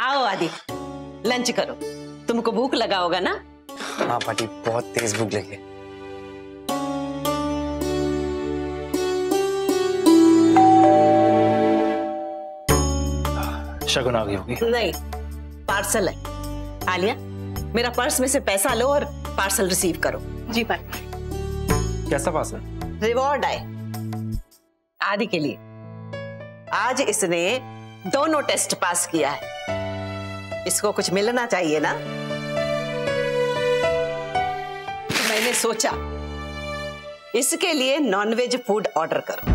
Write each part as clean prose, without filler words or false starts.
आओ आदि, लंच करो। तुमको भूख लगा होगा ना? हाँ पार्टी, बहुत तेज भूख लगी है। शगुन आ गई होगी। नहीं, पार्सल है। आलिया, मेरा पर्स में से पैसा लो और पार्सल रिसीव करो। जी पार्टी। कैसा पार्सल? रिवॉर्ड आए आदि के लिए। आज इसने दोनों टेस्ट पास किया है, इसको कुछ मिलना चाहिए ना। तो मैंने सोचा इसके लिए नॉनवेज फूड ऑर्डर करो।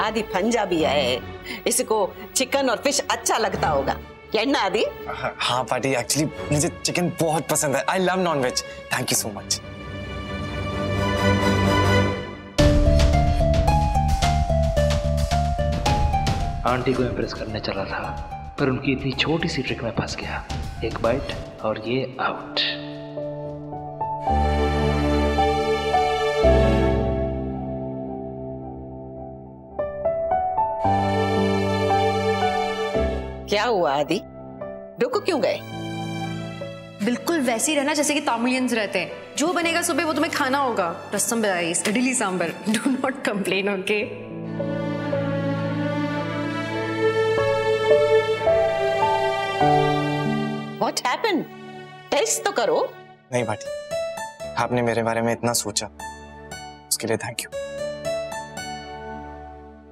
आदि पंजाबी है, इसको चिकन और फिश अच्छा लगता होगा, क्या ना आदि? हाँ पार्टी, एक्चुअली मुझे चिकन बहुत पसंद है। I love non veg. Thank you so much. Aunty को इम्प्रेस करने चला था, पर उनकी इतनी छोटी सी ट्रिक में फंस गया। एक बाइट और ये आउट। क्या हुआ आदि, रुक क्यों गए? बिल्कुल वैसे ही रहना जैसे कि तमिलियंस रहते हैं। जो बनेगा सुबह वो तुम्हें खाना होगा। Rasam rice, idli sambar. Do not complain, okay? What happened? Taste तो करो। नहीं पार्टी, आपने मेरे बारे में इतना सोचा, उसके लिए थैंक यू।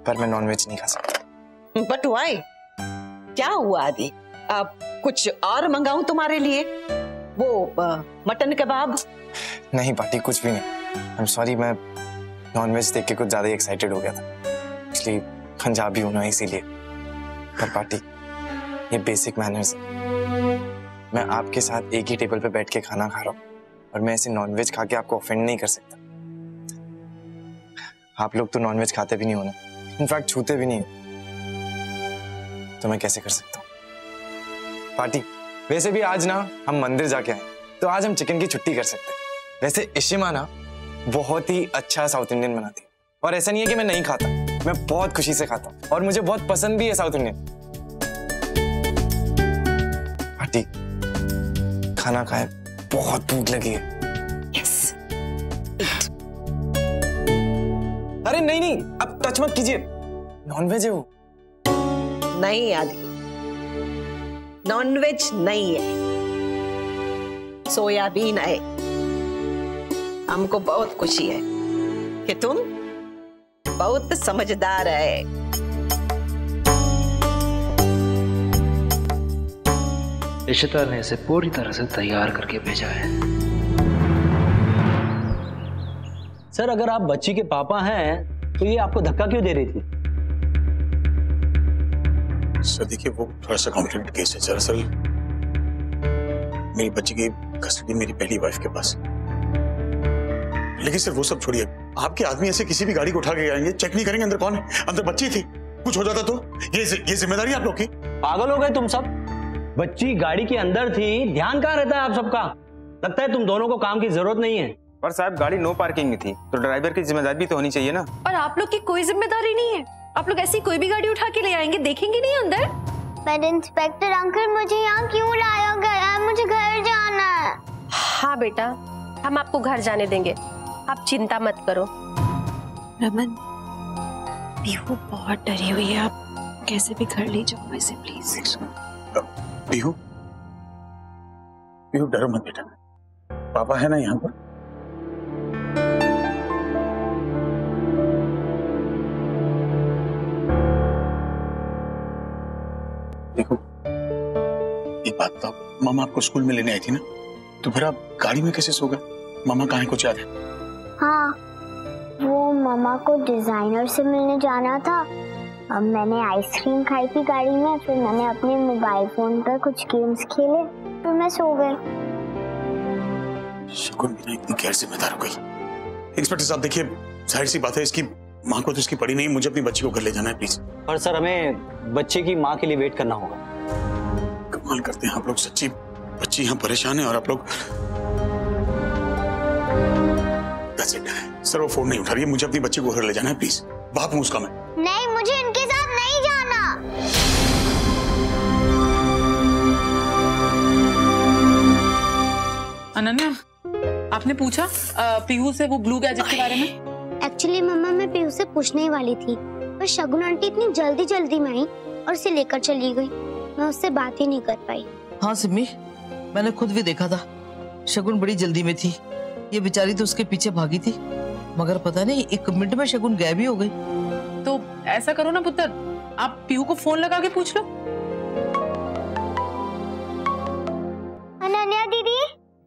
पर मैं नॉनवेज नहीं खा सकता। But why? क्या हुआ आदि? अब कुछ और मंगाऊं तुम्हारे लिए? वो मटन कबाब? नहीं पार्टी, कुछ भी नहीं। आई एम सॉरी, मैं नॉनवेज देख के कुछ ज्यादा एक्साइटेड हो गया था। एक्चुअली पंजाबी हूं ना, इसीलिए। पर पार्टी, ये बेसिक मैनर्स है। मैं आपके साथ एक ही टेबल पे बैठ के खाना खा रहा हूँ और मैं ऐसे नॉनवेज खा के आपको ऑफेंड नहीं कर सकता। आप लोग तो नॉनवेज खाते भी नहीं हो ना, इनफैक्ट छूते भी नहीं हो, तो मैं कैसे कर सकता हूँ? पार्टी, वैसे भी आज ना हम मंदिर जाके आए, तो आज हम चिकन की छुट्टी कर सकते हैं। वैसे इशिमा ना बहुत ही अच्छा साउथ इंडियन बनाती है, और ऐसा नहीं है कि मैं नहीं खाता, मैं बहुत खुशी से खाता हूँ और मुझे बहुत पसंद भी है साउथ इंडियन। पार्टी, खाना खाए, बहुत भूख लगी है। Yes. अरे नहीं नहीं, अब टच मत कीजिए, नॉनवेज है वो। नहीं आदि, नॉनवेज नहीं है, सोयाबीन है। हमको बहुत खुशी है कि तुम बहुत समझदार है। इशिता ने इसे पूरी तरह से तैयार करके भेजा है। सर, अगर आप बच्ची के पापा हैं तो ये आपको धक्का क्यों दे रही थी? सर देखिए, वो थोड़ा सा कॉम्प्लिकेटेड केस है। दरअसल मेरी बच्ची की कस्टडी मेरी पहली वाइफ के पास। लेकिन सर वो सब छोड़िए, आपके आदमी ऐसे किसी भी गाड़ी को उठा के आएंगे, चेक नहीं करेंगे अंदर कौन है? अंदर बच्ची थी, कुछ हो जाता तो ये जिम्मेदारी आप लोग की। पागल हो गए तुम सब? बच्ची गाड़ी के अंदर थी, ध्यान कहाँ रहता है आप सबका? लगता है तुम दोनों को काम की जरूरत नहीं है। पर साहब, गाड़ी नो पार्किंग में थी, तो ड्राइवर की जिम्मेदारी भी तो होनी चाहिए ना। और आप लोग की कोई जिम्मेदारी नहीं है? आप लोग ऐसी कोई भी गाड़ी उठा के ले आएंगे, देखेंगे नहीं अंदर? पर इंस्पेक्टर अंकल, मुझे यहाँ क्यों लाया गया? मुझे घर जाना है। हाँ बेटा, हम आपको घर जाने देंगे, आप चिंता मत करो। रमन, पीहू बहुत डरी हुई है, आप कैसे भी घर ले जाओ इसे प्लीज। पीहू, पीहू डरो मत बेटा, पापा है ना यहाँ पर। देखो एक बात बताओ, मामा आपको स्कूल में लेने आई थी ना, तो फिर आप गाड़ी में कैसे सो गए? मामा कहाँ है, कुछ याद है? हाँ, वो मामा को डिजाइनर से मिलने जाना था। अब मैंने आइसक्रीम खाई थी गाड़ी में, फिर मैंने अपने मोबाइल फोन पर कुछ गेम्स खेले, फिर मैं सो गई। शगुन बिना इतनी गैर जिम्मेदार हो गई। इंस्पेक्टर साहब देखिए, जाहिर सी बात है, इसकी माँ को तो इसकी पड़ी नहीं, मुझे अपनी बच्ची को घर ले जाना है प्लीज। पर सर, हमें बच्चे की माँ के लिए वेट करना होगा। कमाल करते हैं आप लोग, सच्ची बच्ची यहाँ परेशान है और आप लोग। सर वो फोन नहीं उठा रही है, मुझे अपनी बच्ची को घर ले जाना है प्लीज। बाप हूं उसका मैं। नहीं, मुझे इनके साथ नहीं जाना। अनन्या, आपने पूछा पीहू से वो ब्लू गैजेट के बारे में? एक्चुअली मम्मा मैं पीहू से पूछने ही वाली थी, पर शगुन आंटी इतनी जल्दी में आई और उसे लेकर चली गई। मैं उससे बात ही नहीं कर पाई। हाँ सिम्मी, मैंने खुद भी देखा था, शगुन बड़ी जल्दी में थी। ये बेचारी तो उसके पीछे भागी थी, मगर पता नहीं 1 मिनट में शगुन गायब ही हो गई। तो ऐसा करो ना पुत्र, आप पीहू को फोन लगा के पूछ लो। अनन्या दीदी,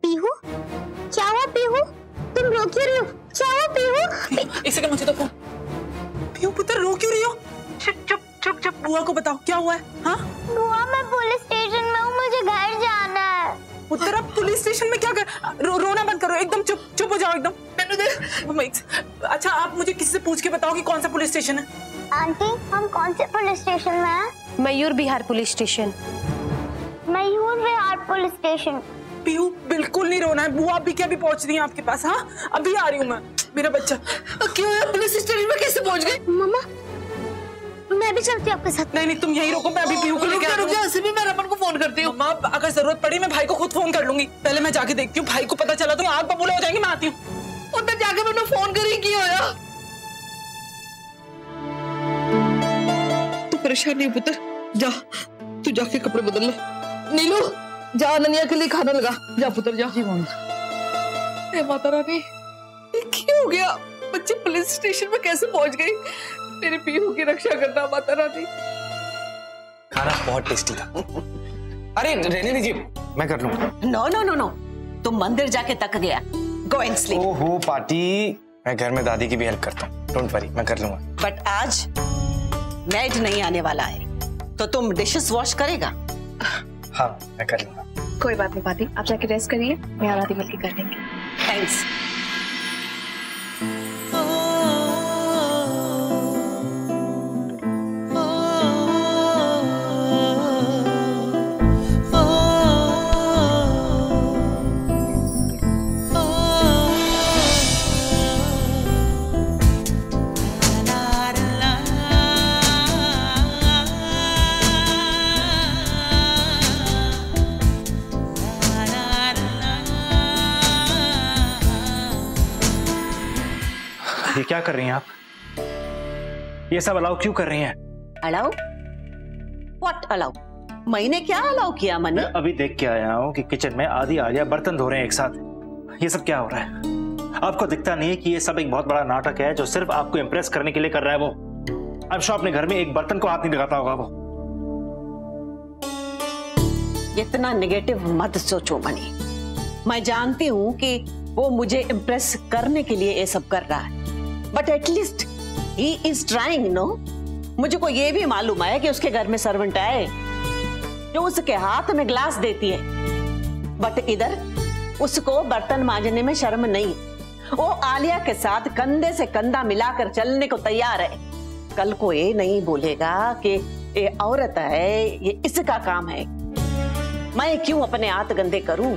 पीहू क्या हुआ? पीहू तुम रो क्यों रही हो? क्या हुआ पीहू? एक सेकंड, मुझे तो फोन। पीहू पुत्र रो क्यों रही हो? चुप बुआ को बताओ क्या हुआ है। हाँ बुआ, मैं पुलिस स्टेशन में हूँ, मुझे घर जाना है। पुत्र अब पुलिस स्टेशन में क्या कर? रोना बंद करो, एकदम चुप हो जाओ एकदम। अच्छा आप मुझे किसी से पूछ के बताओ कि कौन सा पुलिस स्टेशन है। आंटी हम कौन से पुलिस स्टेशन में हैं? Mayur Vihar police station. Mayur Vihar police station. Pihu बिल्कुल नहीं रोना है, बुआ अभी क्या भी पहुंच रही है आपके पास। हाँ अभी आ रही हूँ मैं, मेरा बच्चा। क्यों है? पुलिस स्टेशन में कैसे पहुंच गई? मम्मा मैं भी चलती हूँ आपके साथ। नहीं तुम यहीं रुको, मैं अभी पीहू को लेकर रुक जा, सिमी मैं रमन को फोन करती हूँ। मम्मा अगर जरूरत पड़ी मैं भाई को खुद फोन कर लूंगी। पहले मैं जाके देखती हूँ, भाई को पता चला तो आग बबूला हो जाएंगे। मैं आती हूँ। उधर जाके मैंने फोन करी क्यों होया? तू परेशान नहीं पुत्र, जा तू जाके कपड़े बदल ले। नीलू जा अनन्या के लिए खाना लगा, जा पुत्र जा। जी माता रानी, क्या हो गया? बच्चे पुलिस स्टेशन में कैसे पहुंच गई? मेरे पीहू की रक्षा करना माता रानी। खाना बहुत टेस्टी था। अरे रहने दीजिए, मैं कर लूंगा। नो, तुम मंदिर जाके तक गया। Go and sleep. ओहो पार्टी, मैं घर में दादी की भी हेल्प करता हूँ, डोंट वरी, मैं कर लूंगा। बट आज मैड नहीं आने वाला है, तो तुम डिशेस वॉश करेगा? हाँ मैं कर लूंगा। कोई बात नहीं पाती, आप जाके रेस्ट करिए, मैं और आदि मिलकर कर लेंगे। थैंक्स। ये क्या कर रही हैं आप? ये सब अलाउ क्यों कर रही हैं? अलाउ? What allow? मैंने क्या अलाउ किया? मनी अभी देख के आया हूँ कि किचन में आदि आलिया बर्तन धो रहे हैं एक साथ। ये सब क्या हो रहा है? आपको दिखता नहीं है कि ये सब एक बहुत बड़ा नाटक है जो सिर्फ आपको इम्प्रेस करने के लिए कर रहा है वो? अब शो अपने घर में एक बर्तन को हाथ नहीं लगाता होगा वो। इतना नेगेटिव मत सोचो मनी। मैं जानती हूँ कि वो मुझे इम्प्रेस करने के लिए ये सब कर रहा है, but at least he is trying no. मुझे को ये भी मालूम है कि उसके घर में सर्वेंट आए जो उसके हाथ में ग्लास देती है, बट इधर उसको बर्तन मांजने में शर्म नहीं। वो आलिया के साथ कंधे से कंधा मिलाकर चलने को तैयार है। कल को ये नहीं बोलेगा कि ये औरत है, ये इसका काम है। मैं क्यों अपने हाथ गंदे करूं?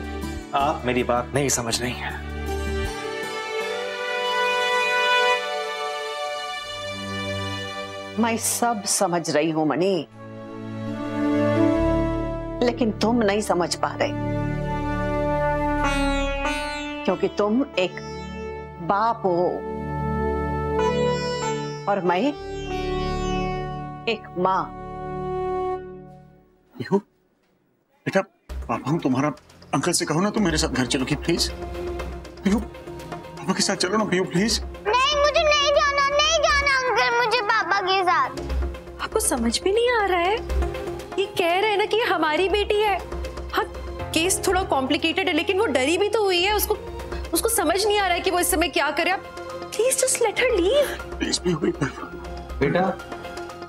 आप मेरी बात नहीं समझ रही हैं। मैं सब समझ रही हूं मणि, लेकिन तुम नहीं समझ पा रहे, क्योंकि तुम एक बाप हो और मैं एक माँ। बेटा पापा हूँ तुम्हारा, अंकल से कहो ना तुम मेरे साथ घर चलोगी प्लीज। पीहू पापा के साथ चलो ना पीहू प्लीज। नहीं मुझे नहीं जाना अंकल, मुझे पापा के साथ। आपको समझ भी नहीं आ रहा है? ये कह रहे हैं ना कि ये हमारी बेटी है। हाँ केस थोड़ा कॉम्प्लिकेटेड है, लेकिन वो डरी भी तो हुई है। उसको समझ नहीं आ रहा है कि वो इस समय क्या करे। आप please just let her leave. Please Pihu. बेटा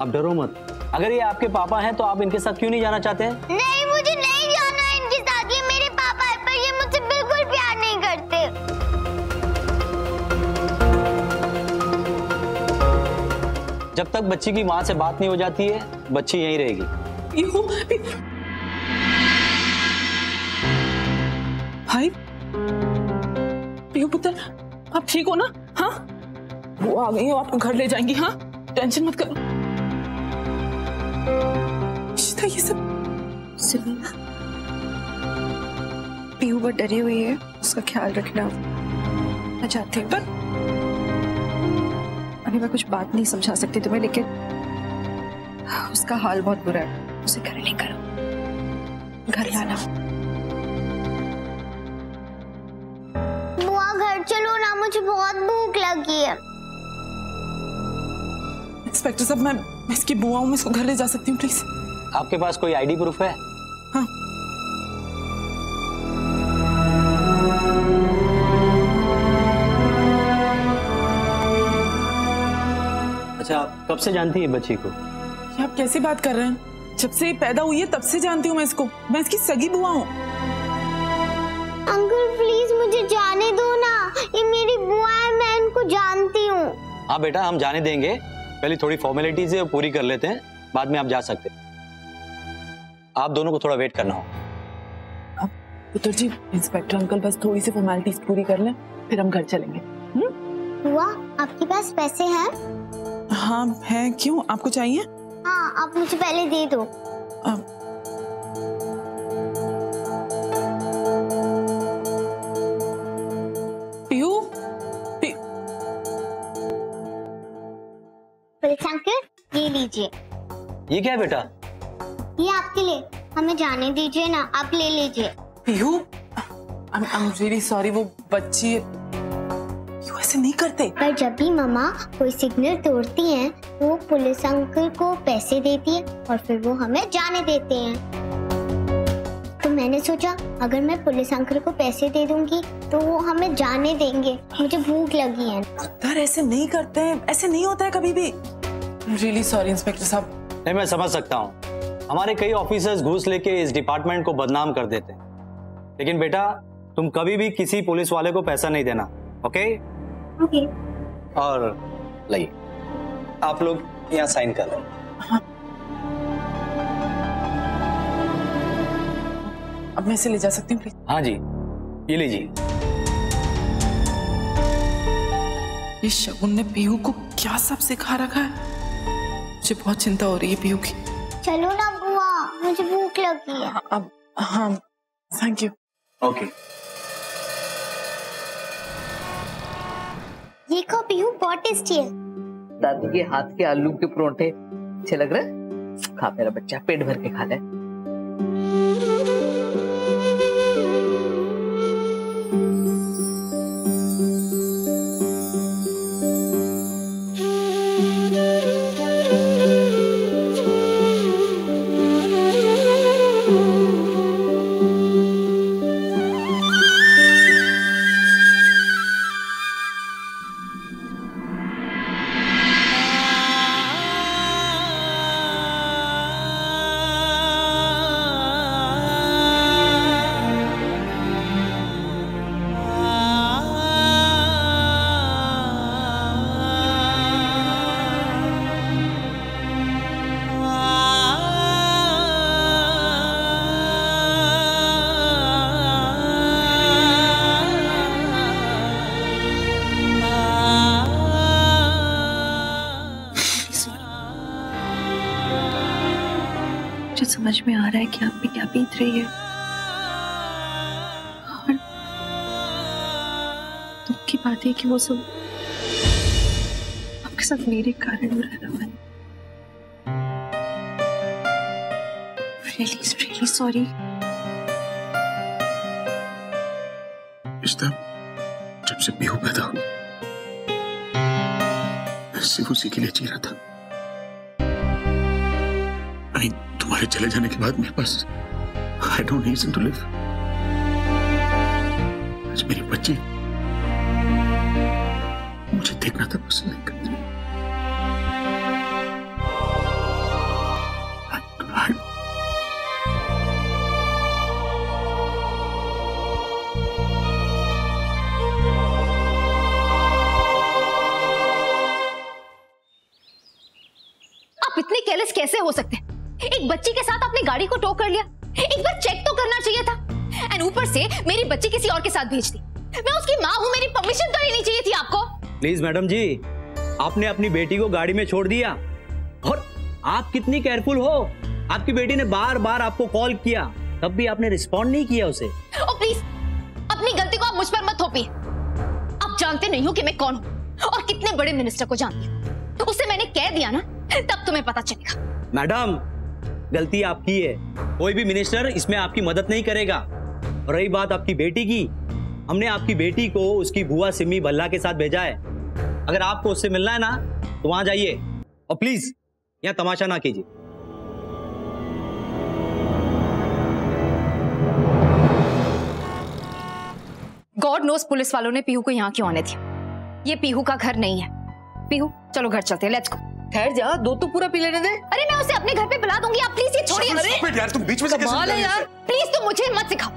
आप डरो मत, अगर ये आपके पापा हैं तो आप इनके साथ क्यों नहीं जाना चाहते हैं? नहीं मुझे नहीं जाना है इनके साथ, ये मेरे पापा है, पर ये मुझसे बिल्कुल प्यार नहीं करते। जब तक बच्ची की माँ से बात नहीं हो जाती है, बच्ची यहीं रहेगी। भाई पीहू पुत्र आप ठीक हो ना? हाँ वो आ गई है, आपको घर ले जाएंगी। हाँ टेंशन मत करो। इशिता ये सब सुनिए, पीहू बहुत डरी हुई है, उसका ख्याल रखना। मैं चाहती हूँ, पर अभी मैं कुछ बात नहीं समझा सकती तुम्हें, लेकिन उसका हाल बहुत बुरा है। उसे घर नहीं करो, घर लाना। बुआ घर चलो ना, मुझे बहुत भूख लगी है। इंस्पेक्टर साहब, मैं इसकी बुआ हूँ, मैं इसको घर ले जा सकती हूँ प्लीज? आपके पास कोई आईडी प्रूफ है? हाँ। अच्छा, आप कब से जानती है बच्ची को? ये आप कैसी बात कर रहे हैं? जब से पैदा हुई है तब से जानती हूँ मैं इसको। मैं इसकी सगी बुआ हूँ। अंकल प्लीज मुझे जाने दो ना, ये मेरी बुआ है, मैं इनको जानती हूँ। हाँ बेटा, हम जाने देंगे, पहले थोड़ी फॉर्मेलिटीज है पूरी कर लेते हैं, बाद में आप जा सकते हैं। आप दोनों को थोड़ा वेट करना होगा। पुत्र जी, इंस्पेक्टर अंकल बस थोड़ी सी फॉर्मेलिटीज पूरी कर लें, फिर हम घर चलेंगे। बुआ आपके पास पैसे हैं? हाँ है, क्यों आपको चाहिए? हाँ आप मुझे पहले दे दो। पीहू, पुलिस अंकल ये लीजिए। ये क्या है बेटा? ये आपके लिए, हमें जाने दीजिए ना, आप ले लीजिए। पीहू, I'm really sorry, वो बच्ची यू ऐसे नहीं करते। पर जब भी मम्मा कोई सिग्नल तोड़ती हैं, वो पुलिस अंकल को पैसे देती है और फिर वो हमें जाने देते हैं। तो मैंने सोचा अगर मैं पुलिस अंकल को पैसे दे दूंगी तो वो हमें जाने देंगे, मुझे भूख लगी है। पुत्र ऐसे नहीं करते हैं, ऐसे नहीं होता है कभी भी। रियली सॉरी इंस्पेक्टर साहब। नहीं, मैं समझ सकता हूँ, हमारे कई ऑफिसर्स घूस लेके इस डिपार्टमेंट को बदनाम कर देते हैं, लेकिन बेटा तुम कभी भी किसी पुलिस वाले को पैसा नहीं देना, ओके? ओके। और लाइए, आप लोग यहाँ साइन कर लो। हाँ। अब मैं इसे ले जा सकती हूँ प्लीज? हाँ जी, ये लीजिए। ये शगुन ने पीहू को क्या सब सिखा रखा है? मुझे बहुत चिंता हो रही है पीहू की। चलो ना बुआ, मुझे भूख लगी है। अब हाँ, थैंक यू। ओके। ये खो पीहू, बहुत टेस्टी है। दादी के हाथ के आलू के परोठे अच्छे लग रहे हैं? खा मेरा बच्चा, पेट भर के खा ले। मुझे समझ में आ रहा है कि आप पे क्या बीत रही है, और दुख की बात है कि वो सब आपके साथ मेरे कारण हो रहा है। Really sorry। इश्ता, जब से पीहू पैदा हुई मैं सिर्फ उसी के लिए जी रहा था। नहीं, तुम्हारे चले जाने के बाद मेरे पास I don't reason to live। आज मेरी बच्ची मुझे देखना था, पसंद नहीं करती। आप इतने केयरलेस कैसे हो सकते हैं? एक बच्ची के साथ आपने गाड़ी को टो कर लिया, एक बार चेक तो करना चाहिए था। एंड ऊपर से मेरी बच्ची किसी और के साथ भेज दी। मैं उसकी माँ हूँ, मेरी परमिशन तो लेनी चाहिए थी आपको। प्लीज मैडम जी, आपने अपनी बेटी को गाड़ी में छोड़ दिया। और आप कितनी केयरफुल हो, आपकी बेटी ने बार बार आपको कॉल किया, तब भी आपने रिस्पॉन्ड नहीं किया उसे। ओ प्लीज, अपनी गलती को आप मुझ पर मत थोपिए। आप जानते नहीं हो कि मैं कौन हूँ और कितने बड़े मिनिस्टर को जानती हूँ। तो उसे मैंने कह दिया ना, तब तुम्हें पता चलेगा। मैडम, गलती आपकी है, कोई भी मिनिस्टर इसमें आपकी मदद नहीं करेगा। और रही बात आपकी बेटी की, हमने आपकी बेटी को उसकी बुआ सिमी भल्ला के साथ भेजा है। अगर आपको उससे मिलना है ना तो वहां जाइए, और प्लीज यहाँ तमाशा ना कीजिए। गॉड नोस पुलिस वालों ने पीहू को यहाँ क्यों आने दिया। ये पीहू का घर नहीं है। पीहू चलो घर चलते हैं, लेट्स गो। ठहर जा, दो तो पूरा पी लेने दे। अरे मैं उसे अपने घर पे बुला दूंगी, आप प्लीज ये छोड़िए। अरे यार, तुम बीच में से कैसे कमाल है यार। प्लीज तुम मुझे मत सिखाओ,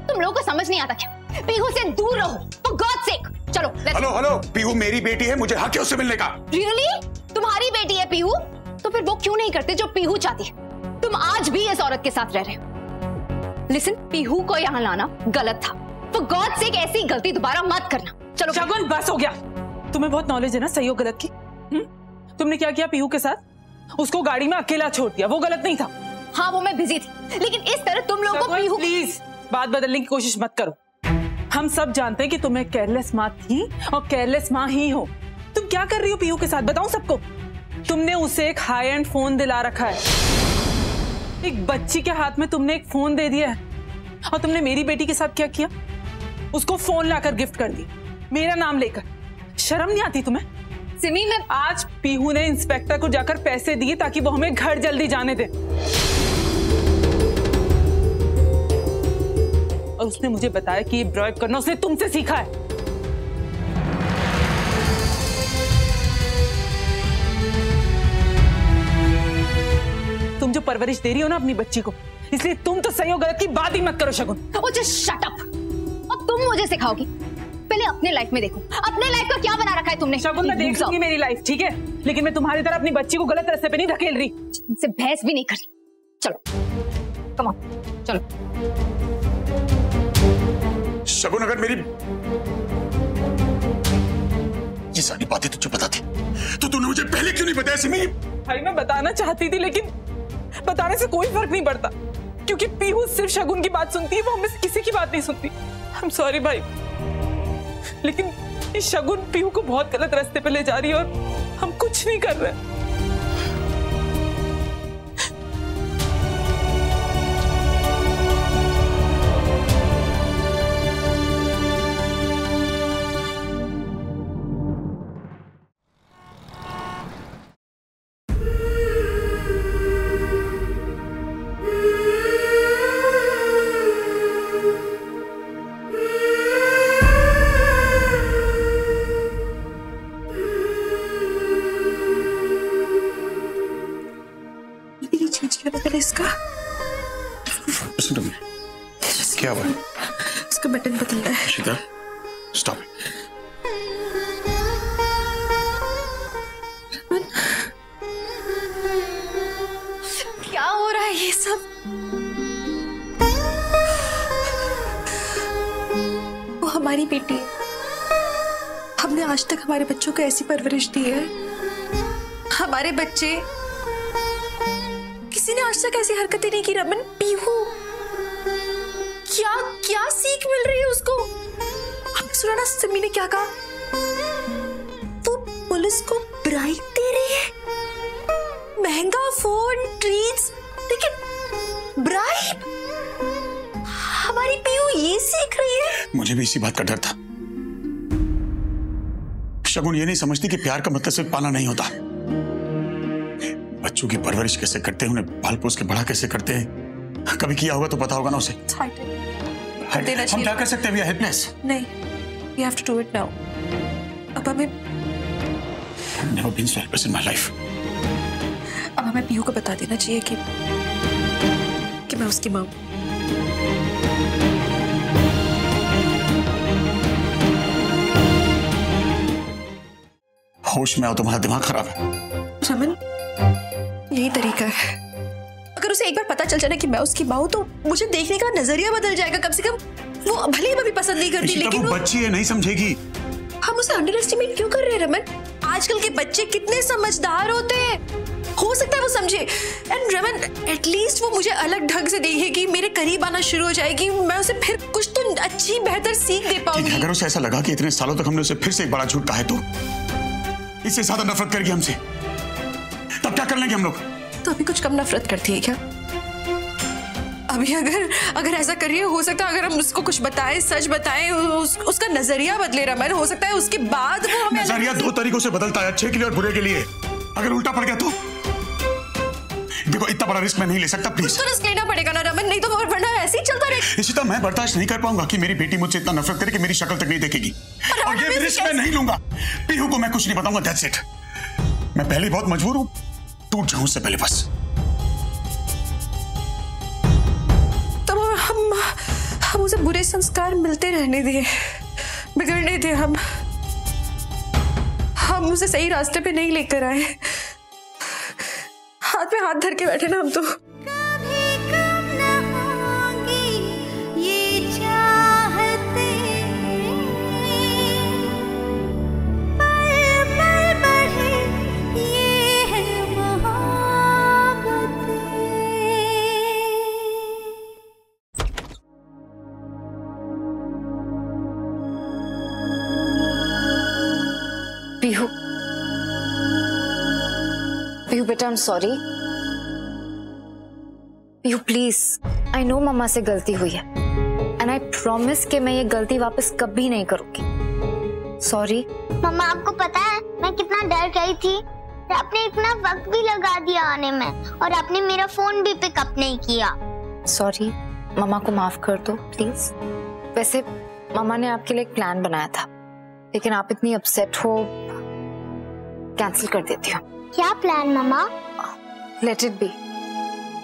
तुम लोगों को समझ नहीं आता क्या। पीहू से दूर रहो, फॉर गॉड सेक। चलो हेलो हेलो, पीहू मेरी बेटी है, मुझे हक है उससे मिलने का। रियली? तुम्हारी बेटी है पीहू? तो फिर वो क्यों नहीं करते जो पीहू चाहती है? तुम आज भी इस औरत के साथ रह रहे हो। लिसन, पीहू को यहाँ लाना गलत था। फॉर गॉड सेक ऐसी गलती दोबारा मत करना। चलो शगुन, बस हो गया। तुम्हें बहुत नॉलेज है ना सही और गलत की। तुमने क्या किया पीहू के साथ? उसको गाड़ी में अकेला छोड़ दिया, वो गलत नहीं था। हाँ वो मैं बिजी थी, लेकिन इस तरह तुम लोगों को पीहू। प्लीज बात बदलने की कोशिश मत करो। हम सब जानते हैं कि तुम एक केयरलेस माँ थी और केयरलेस माँ ही हो। तुम क्या कर रही हो पीहू के साथ, बताऊं सबको? तुमने उसे एक हाई एंड फोन दिला रखा है। एक बच्ची के हाथ में तुमने एक फोन दे दिया है। और तुमने मेरी बेटी के साथ क्या किया? उसको फोन लाकर गिफ्ट कर दी, मेरा नाम लेकर। शर्म नहीं आती तुम्हें? सिमी, मैं आज पीहू ने इंस्पेक्टर को जाकर पैसे दिए ताकि वो हमें घर जल्दी जाने दे। और उसने मुझे बताया कि ये ड्राइव करना उसने तुमसे सीखा है। तुम जो परवरिश दे रही हो ना अपनी बच्ची को, इसलिए तुम तो सही और गलत की बात ही मत करो शगुन। Just shut up. अब तुम मुझे सिखाओगी? पहले अपने लाइफ में देखो, अपने लाइफ का क्या बना रखा है तुमने। शगुन, मैं देख लूंगी मेरी लाइफ, ठीक है, लेकिन मैं तुम्हारी तरह अपनी बच्ची को गलत रास्ते पे नहीं धकेल रही। तुमसे बहस भी नहीं कर रही। चलो कम ऑन, चलो। शगुन, अगर मेरी ये सारी बातें तुझे पता थी तो तूने मुझे पहले क्यों नहीं बताया सिमी? भाई मैं बताना चाहती थी, लेकिन बताने से कोई फर्क नहीं पड़ता, क्योंकि पीहू सिर्फ शगुन की बात सुनती है, वो हमें किसी की बात नहीं सुनती। आई एम सॉरी भाई, लेकिन ये शगुन पीहू को बहुत गलत रास्ते पे ले जा रही है और हम कुछ नहीं कर रहे। इसका क्या हुआ? इसका बटन बदलना है। शिता, स्टॉप। क्या हो रहा है ये सब? वो हमारी बेटी है, हमने आज तक हमारे बच्चों को ऐसी परवरिश दी है। हमारे बच्चे, किसी ने आज तक ऐसी हरकतें नहीं की। रमन, पीहू क्या क्या सीख मिल रही है उसको? आपने सुना ना सिमी ने क्या कहा? वो पुलिस को ब्राइब दे रही है, महंगा फोन, ट्रीट्स, लेकिन ब्राइब। हमारी पीहू ये सीख रही है। मुझे भी इसी बात का डर था। शगुन ये नहीं समझती कि प्यार का मतलब सिर्फ पाना नहीं होता। बच्चों की परवरिश कैसे करते हैं, उन्हें पाल पोस के बड़ा कैसे करते हैं, कभी किया होगा तो पता होगा ना उसे। हम क्या कर सकते हैं? We are helpless. नहीं, we have to do it now. अब हमें I've never been so helpless in my life. अब हमें पीहू को बता देना चाहिए कि मैं उसकी माँ हूँ। होश में आओ, तुम्हारा दिमाग खराब है। रमन, यही तरीका है। अगर उसे एक बार पता चल जाए ना कि मैं उसकी माँ हूं, तो मुझे देखने का नजरिया बदल जाएगा। कम से कम वो भले ही अभी पसंद नहीं करती, लेकिन वो बच्ची है, नहीं समझेगी। हम उसे अंडर एस्टिमेट क्यों कर रहे हैं रमन? आजकल के बच्चे कितने समझदार होते हैं, हो सकता है वो समझे। एंड रमन एटलीस्ट वो मुझे अलग ढंग से देखेगी, मेरे करीब आना शुरू हो जाएगी, मैं उसे फिर कुछ तो अच्छी बेहतर सीख दे पाऊंगी। अगर उसे ऐसा लगा कि इतने सालों तक हमने उसे फिर से एक बड़ा झूठ कहा है, तो इससे ज्यादा नफरत करेगी हमसे, तब क्या कर लेंगे हम लोग? तो अभी कुछ कम नफरत करती है क्या? अभी अगर ऐसा करिए, हो सकता है अगर हम उसको कुछ बताएं, सच बताएं, उसका नजरिया बदले रमन, हो सकता है उसके बाद वो हमें नजरिया दो तरीकों से बदलता है, अच्छे के लिए और बुरे के लिए। अगर उल्टा पड़ गया तो देखो, इतना बड़ा रिस्क मैं नहीं ले सकता, प्लीज। तो रिस्क लेना पड़ेगा ना रमन, नहीं तो वरना ऐसे ही चलता रहेगा। इसी तरह मैं बर्दाश्त नहीं कर पाऊंगा कि मेरी बेटी मुझसे इतना नफरत करे कि मेरी शक्ल तक नहीं देखेगी, और ये रिस्क मैं नहीं लूंगा। पीहू को मैं कुछ नहीं बताऊंगा, दैट्स इट। मैं पहले बहुत मजबूर हूं, टूट जाऊं उससे पहले बस। हम उसे बुरे संस्कार मिलते रहने दिए, बिगड़ने थे हम उसे सही रास्ते पे नहीं लेकर आए। हाथ में हाथ धर के बैठे ना हम तो। पीहू बेटा, I am sorry. Pihu please, I know मम्मा से गलती हुई है, एंड आई प्रॉमिस कि मैं ये गलती वापस कभी नहीं करूंगी। सॉरी। मम्मा, आपको पता है मैं कितना डर गई थी? आपने इतना वक्त भी लगा दिया आने में, और आपने मेरा फोन भी पिकअप नहीं किया। सॉरी, मम्मा को माफ कर दो प्लीज। वैसे मम्मा ने आपके लिए एक प्लान बनाया था, लेकिन आप इतनी अपसेट हो, कैंसिल कर देती हूँ। क्या प्लान मम्मा? Let it be.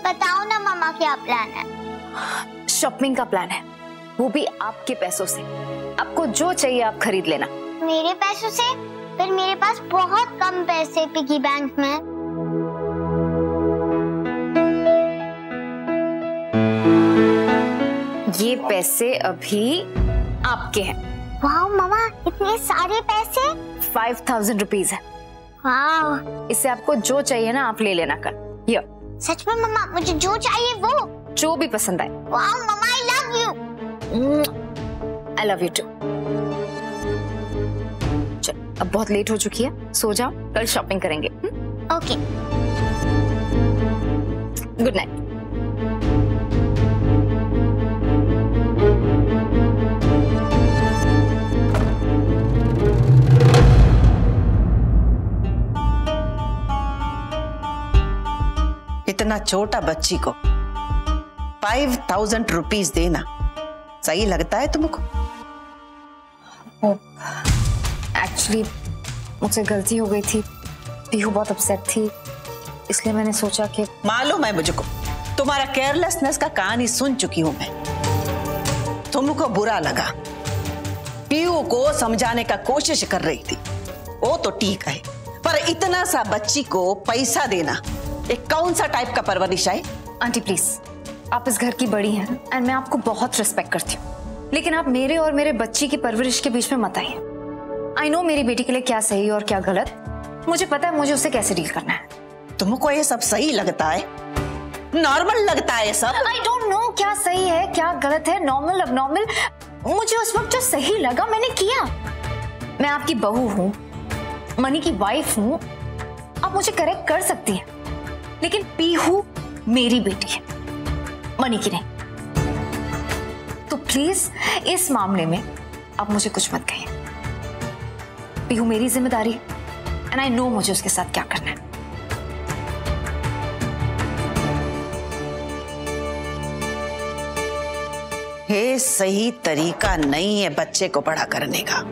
बताओ ना मम्मा, क्या प्लान है? शॉपिंग का प्लान है, वो भी आपके पैसों से। आपको जो चाहिए आप खरीद लेना। मेरे पैसों से? फिर मेरे पास बहुत कम पैसे पिगी बैंक में। ये पैसे अभी आपके हैं। वाह मम्मा, इतने सारे पैसे? 5000 रुपीज है। वाह, इससे आपको जो चाहिए ना आप ले लेना कर। ये सच में मम्मा, मुझे जो चाहिए वो, जो भी पसंद आए। वाह मम्मा, I love you. I love you too. चल, अब बहुत लेट हो चुकी है, सो जाओ, कल शॉपिंग करेंगे। Okay, good night. इतना छोटा बच्ची को 5000 रुपीज देना सही लगता है तुमको? एक्चुअली मुझसे गलती हो गई थी, पीहू बहुत अपसेट थी, इसलिए मैंने सोचा कि। मालूम है मुझको, तुम्हारा केयरलेसनेस का कहानी सुन चुकी हूं मैं। तुमको बुरा लगा, पीहू को समझाने का कोशिश कर रही थी, वो तो ठीक है, पर इतना सा बच्ची को पैसा देना एक कौन सा टाइप का परवरिश है? आंटी प्लीज, आप इस घर की बड़ी हैं एंड मैं आपको बहुत रिस्पेक्ट करती हूँ, लेकिन आप मेरे और मेरे बच्ची की परवरिश के बीच में मत आइए। आई नो मेरी बेटी के लिए क्या सही और क्या गलत, मुझे पता है मुझे उसे कैसे डील करना है। तुमको ये सब सही लगता है? नॉर्मल लगता है सब? आई डोंट नो क्या सही है क्या गलत है, नॉर्मल अब नॉर्मल, मुझे उस वक्त जो सही लगा मैंने किया। मैं आपकी बहू हूँ, मनी की वाइफ हूँ, आप मुझे करेक्ट कर सकती हैं, लेकिन पीहू मेरी बेटी है, मनी की नहीं। तो प्लीज इस मामले में आप मुझे कुछ मत कहिए। पीहू मेरी जिम्मेदारी है एंड आई नो मुझे उसके साथ क्या करना है। ये सही तरीका नहीं है बच्चे को बड़ा करने का।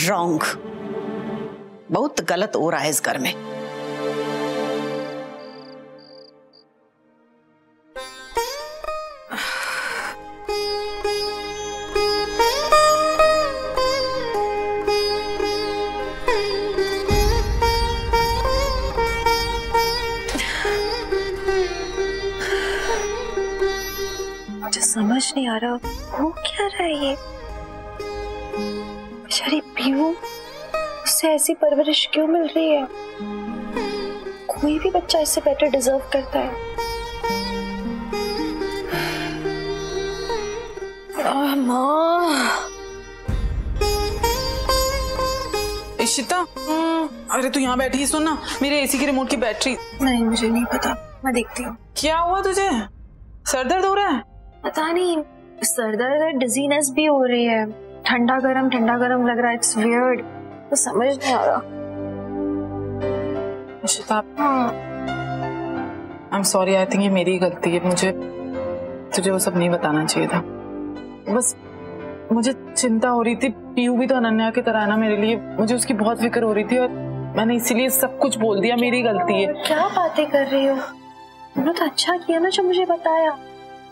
रॉन्ग, बहुत गलत हो रहा है इस घर में। समझ नहीं आ रहा हो क्या रहा है ये। बेचारी पीहू उसे ऐसी परवरिश क्यों मिल रही है? कोई भी बच्चा इससे बेटर डिजर्व करता है। माँ, इशिता, अरे तू यहाँ बैठी है, सुन ना, मेरे एसी की रिमोट की बैटरी। नहीं, मुझे नहीं पता, मैं देखती हूँ। क्या हुआ तुझे? सर दर्द हो रहा है? पता नहीं, सर दर्द है, डिजीनेस भी हो रही है, ठंडा गरम लग रहा है। इट्स वियर्ड, तो समझ नहीं आ रहा। इशिता, आई एम सॉरी, आई थिंक ये मेरी गलती है, मुझे तुझे वो सब नहीं बताना चाहिए था। बस मुझे चिंता हो रही थी, पीयू भी तो अनन्या की तरह है ना मेरे लिए, मुझे उसकी बहुत फिक्र हो रही थी और मैंने इसीलिए सब कुछ बोल दिया, मेरी गलती है। क्या बातें कर रही हो? तुमने तो अच्छा किया ना जो मुझे बताया।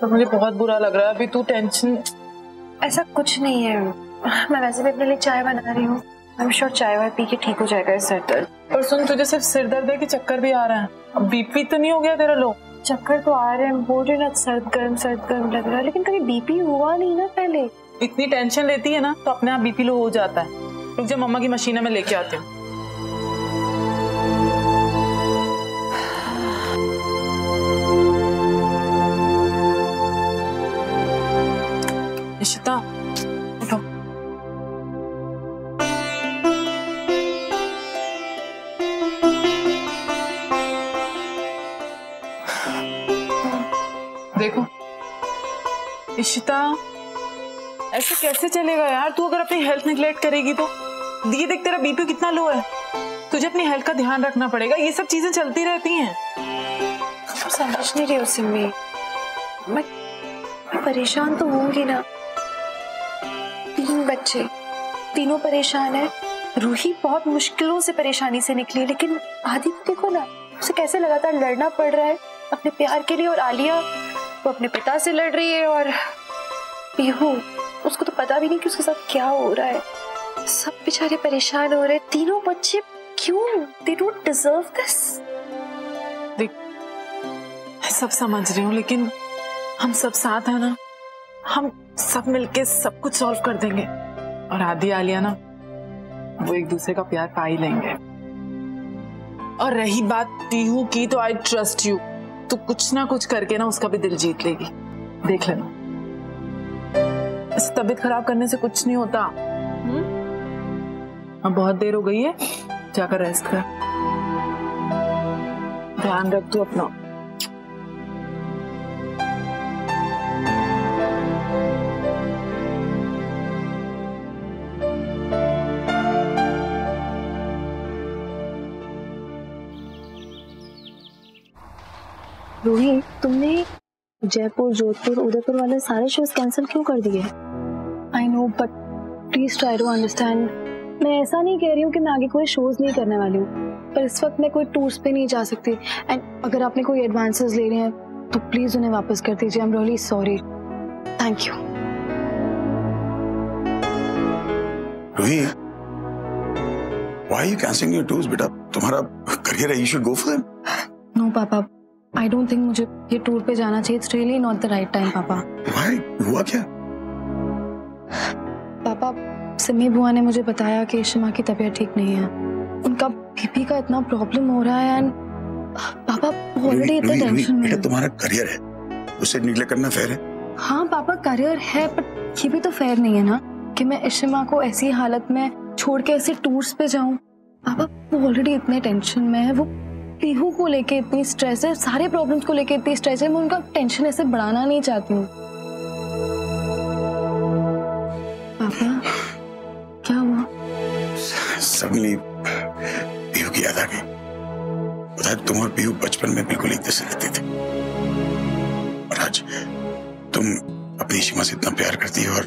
तो मुझे बहुत बुरा लग रहा है अभी, तू टेंशन। ऐसा कुछ नहीं है, मैं वैसे भी अपने लिए चाय बना रही हूँ, आई एम श्योर चाय वाय पी के ठीक हो जाएगा ये सिर दर्द। पर सुन, तुझे सिर्फ सिर दर्द है कि चक्कर भी आ रहा है? अब बीपी तो नहीं हो गया तेरा लो? चक्कर तो आ रहे हैं, बोल रहे ना सर्द गर्म लग रहा है, लेकिन कभी बीपी हुआ नहीं ना पहले। इतनी टेंशन लेती है ना तो अपने आप बीपी लो हो जाता है। रुक जा, मम्मा की मशीन है, मैं लेके आती हूँ। इशिता, उठो। देखो इशिता, ऐसे कैसे चलेगा यार? तू अगर अपनी हेल्थ निगलेक्ट करेगी तो ये देख, तेरा बीपी कितना लो है, तुझे अपनी हेल्थ का ध्यान रखना पड़ेगा। ये सब चीजें चलती रहती हैं। तो समझ नहीं रही हूँ सिम्मी, मैं परेशान तो होंगी ना। 3 बच्चे, तीनों परेशान है। रूही बहुत मुश्किलों से परेशानी से निकली, लेकिन आदि को देखो ना, उसे कैसे लगातार लड़ना पड़ रहा है अपने प्यार के लिए, और आलिया वो अपने पिता से लड़ रही है, और पीहू, उसको तो पता भी नहीं कि उसके साथ क्या हो रहा है। सब बेचारे परेशान हो रहे हैं, तीनों बच्चे। क्यों? They don't deserve this। देख, मैं सब समझ रही हूँ, लेकिन हम सब साथ हैं ना, हम सब मिलके सब कुछ सॉल्व कर देंगे, और आदि आलिया ना, वो एक दूसरे का प्यार पा ही लेंगे। और रही बात पीहू की, तो आई ट्रस्ट यू, तू कुछ ना कुछ करके ना उसका भी दिल जीत लेगी, देख लेना। इस तबीयत खराब करने से कुछ नहीं होता। अब बहुत देर हो गई है, जाकर रेस्ट कर, ध्यान रख तू अपना। रूही, तुमने जयपुर, जोधपुर, उदयपुर वाले सारे शोज कैंसिल क्यों कर दिए? I know, but please try to understand. मैं ऐसा नहीं कह रही हूँ कि मैं आगे कोई शोज नहीं करने वाली हूँ, पर इस वक्त मैं कोई टूर्स पे नहीं जा सकती, एंड अगर आपने कोई एडवांसेस ले रहे हैं तो प्लीज उन्हें वापस कर दीजिए। I am really sorry. Thank you. Ruhi, why are you canceling your tours, बेटा? तुम्हारा करियर है, you should go for them. No पापा, आई डोंट थिंक मुझे ये टूर पे जाना चाहिए। It's really not the right time पापा। Why? हुआ क्या? पापा, सिमी बुआ ने मुझे बताया कि शिमा की तबीयत ठीक नहीं है, उनका बीपी का इतना प्रॉब्लम हो रहा है, एंड पापा ऑलरेडी इतना टेंशन में। बेटा, तुम्हारा करियर है, उसे निगलेक्ट करना फेयर है? हाँ पापा, करियर है, पर ये भी तो फेयर नहीं है ना कि मैं इशिमा को ऐसी हालत में छोड़ के ऐसे टूर्स पे जाऊं। पापा, वो ऑलरेडी इतने टेंशन में है, वो पीहू को लेके इतनी स्ट्रेस है, सारे प्रॉब्लम्स को लेके इतनी स्ट्रेस है, मैं उनका टेंशन ऐसे बढ़ाना नहीं चाहती हूँ। पापा, क्या हुआ? सडनली पीहू की याद आ गई। पता है, तुम और पीहू बचपन में बिल्कुल एक जैसे रहते थे, और आज तुम अपनी शिमा से इतना प्यार करती हो। और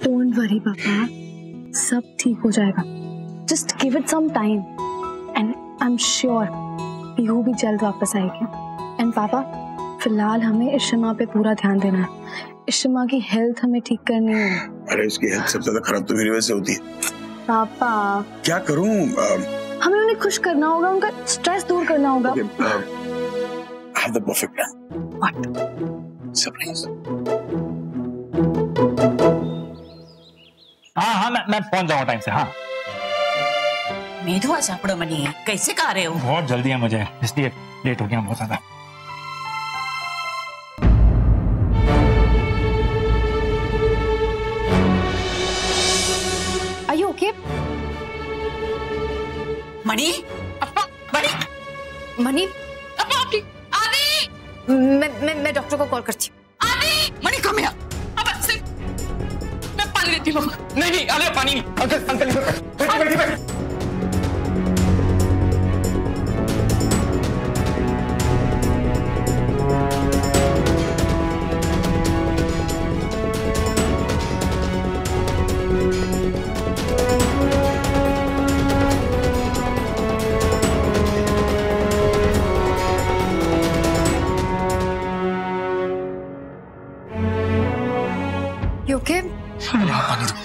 डोंट वरी पापा, सब ठीक हो जाएगा। Just give it some time, and I am sure Pihu भी जल्द वापस आएगी। एंड पापा, फिलहाल हमें इशिमा पे पूरा ध्यान देना है। इशिमा की हेल्थ हमें ठीक करनी है। अरे, इसकी हेल्थ सबसे ज्यादा खराब तो मेरी वजह से होती है। पापा, क्या करूं? हमें उन्हें खुश करना होगा, उनका स्ट्रेस दूर करना होगा। I have the perfect plan. What? Surprise. हाँ, मैं पहुंच जाऊंगा टाइम से। हाँ, मेधवा सापड़ो मनी, कैसे खा रहे हो? बहुत जल्दी है मुझे, इसलिए लेट हो गया बहुत ज्यादा। Are you okay? Mani, money, आदि, मैं डॉक्टर को कॉल करती हूँ। आदि, मणि कम हियर। अब से मैं पानी देती हूँ। नहीं अरे पानी नहीं। अंकल बैठिए। You okay? पानी दो।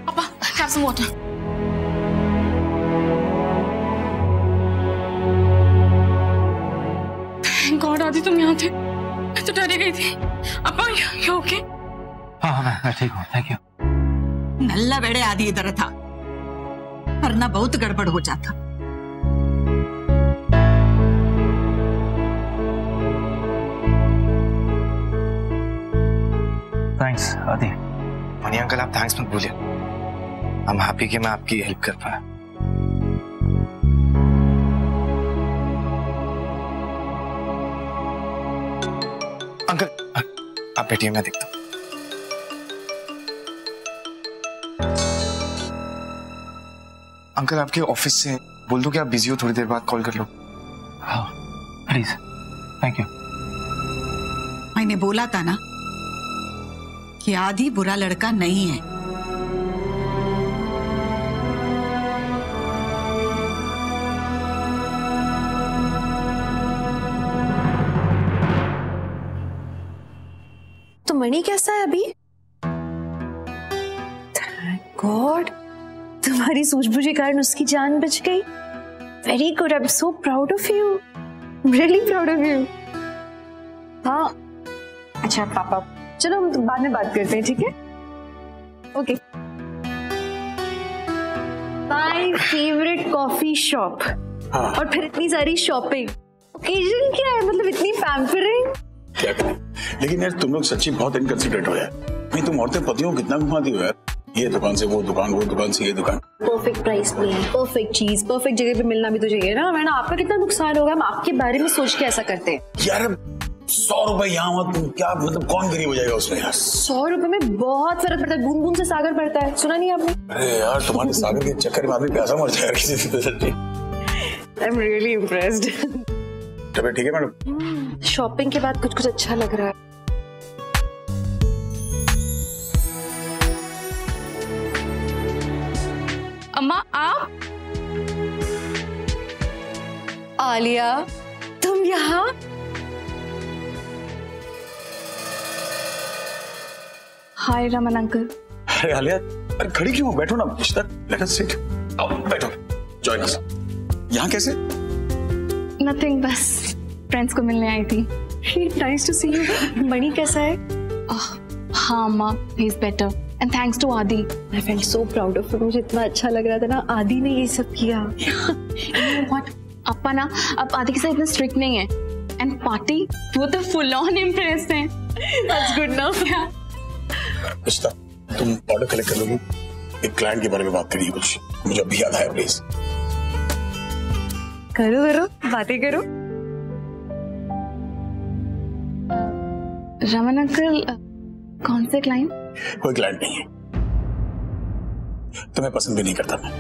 पापा, have some water. Thank God, आदि तुम यहाँ थे। मैं तो डर गई थी। पापा, you okay? हाँ मैं ठीक हूँ, थैंक यू। नल्ला बेड़े आदि इधर था, वरना बहुत गड़बड़ हो जाता। थैंक्स आदि। मनी अंकल आप थैंक्स मत भूलिए, आई एम हैप्पी कि मैं आपकी हेल्प कर पाया। अंकल आप बैठिए, मैं देखता हूँ। अंकल आपके ऑफिस से बोल दो कि आप बिजी हो, थोड़ी देर बाद कॉल कर लो। हाँ प्लीज, थैंक यू। मैंने बोला था ना कि आदि बुरा लड़का नहीं है। तो मणि कैसा है अभी? थैंक गॉड, तुम्हारी सूझबूझ के कारण उसकी जान बच गई। Very good, I am so proud of you, really proud of you. हाँ अच्छा पापा, चलो हम बाद में बात करते हैं, ठीक है? Okay. My favourite coffee shop, और फिर इतनी सारी शॉपिंग। ओकेजन क्या है, मतलब इतनी पैम्परिंग। क्या करें, लेकिन यार तुम लोग सच्ची बहुत इनकंसिडरेट हो यार। नहीं तुम औरतें पतियों को कितना घुमाती हो यार, ये दुकान से वो दुकान, वो दुकान से ये दुकान। परफेक्ट प्राइस में, परफेक्ट चीज, परफेक्ट जगह पे मिलना भी तो चाहिए ना। वरना आपका कितना नुकसान होगा, हम आपके बारे में सोच के ऐसा करते हैं। यार 100 रुपए यहाँ मत, क्या मतलब कौन गरीब हो जाएगा उसमें यार। 100 रुपए में बहुत फर्क पड़ता है, बूंद बूंद से सागर पड़ता है, सुना नहीं आपने? अरे यार तुम्हारे सागर के चक्कर में आदमी प्यासा मर जाएगा किसी से। सच्ची आई एम रियली इम्प्रेस्ड। तबीयत ठीक है मैडम? शॉपिंग के बाद कुछ कुछ अच्छा लग रहा है। अम्मा आप? आलिया तुम यहाँ? हाय रमन अंकल। अरे आलिया, अरे खड़ी क्यों हो? बैठो ना, लेट अस सिट। आओ बैठो, जॉइन अस। यहाँ कैसे? नथिंग, बस फ्रेंड्स को मिलने आई थी। Nice to see you. Mani कैसा है? हाँ अम्मा, he is better and thanks to Aadi. I felt so proud of you. मुझे इतना अच्छा लग रहा था ना, आदि ने ये सब किया। व्हाट, अपा ना अब आदि के साथ इतना स्ट्रिक्ट नहीं है, एंड पार्टी वो तो फुल ऑन इम्प्रेस्ड है। दैट्स गुड ना। रिश्ता, तुम ऑर्डर कलेक्ट कर लोगी? एक क्लाइंट के बारे में बात करनी है कुछ, मुझे अभी याद आया, प्लीज। करो करो, बातें करो। रमन अंकल, कौन से क्लाइंट? कोई क्लाइंट नहीं है, तुम्हें पसंद भी नहीं करता मैं,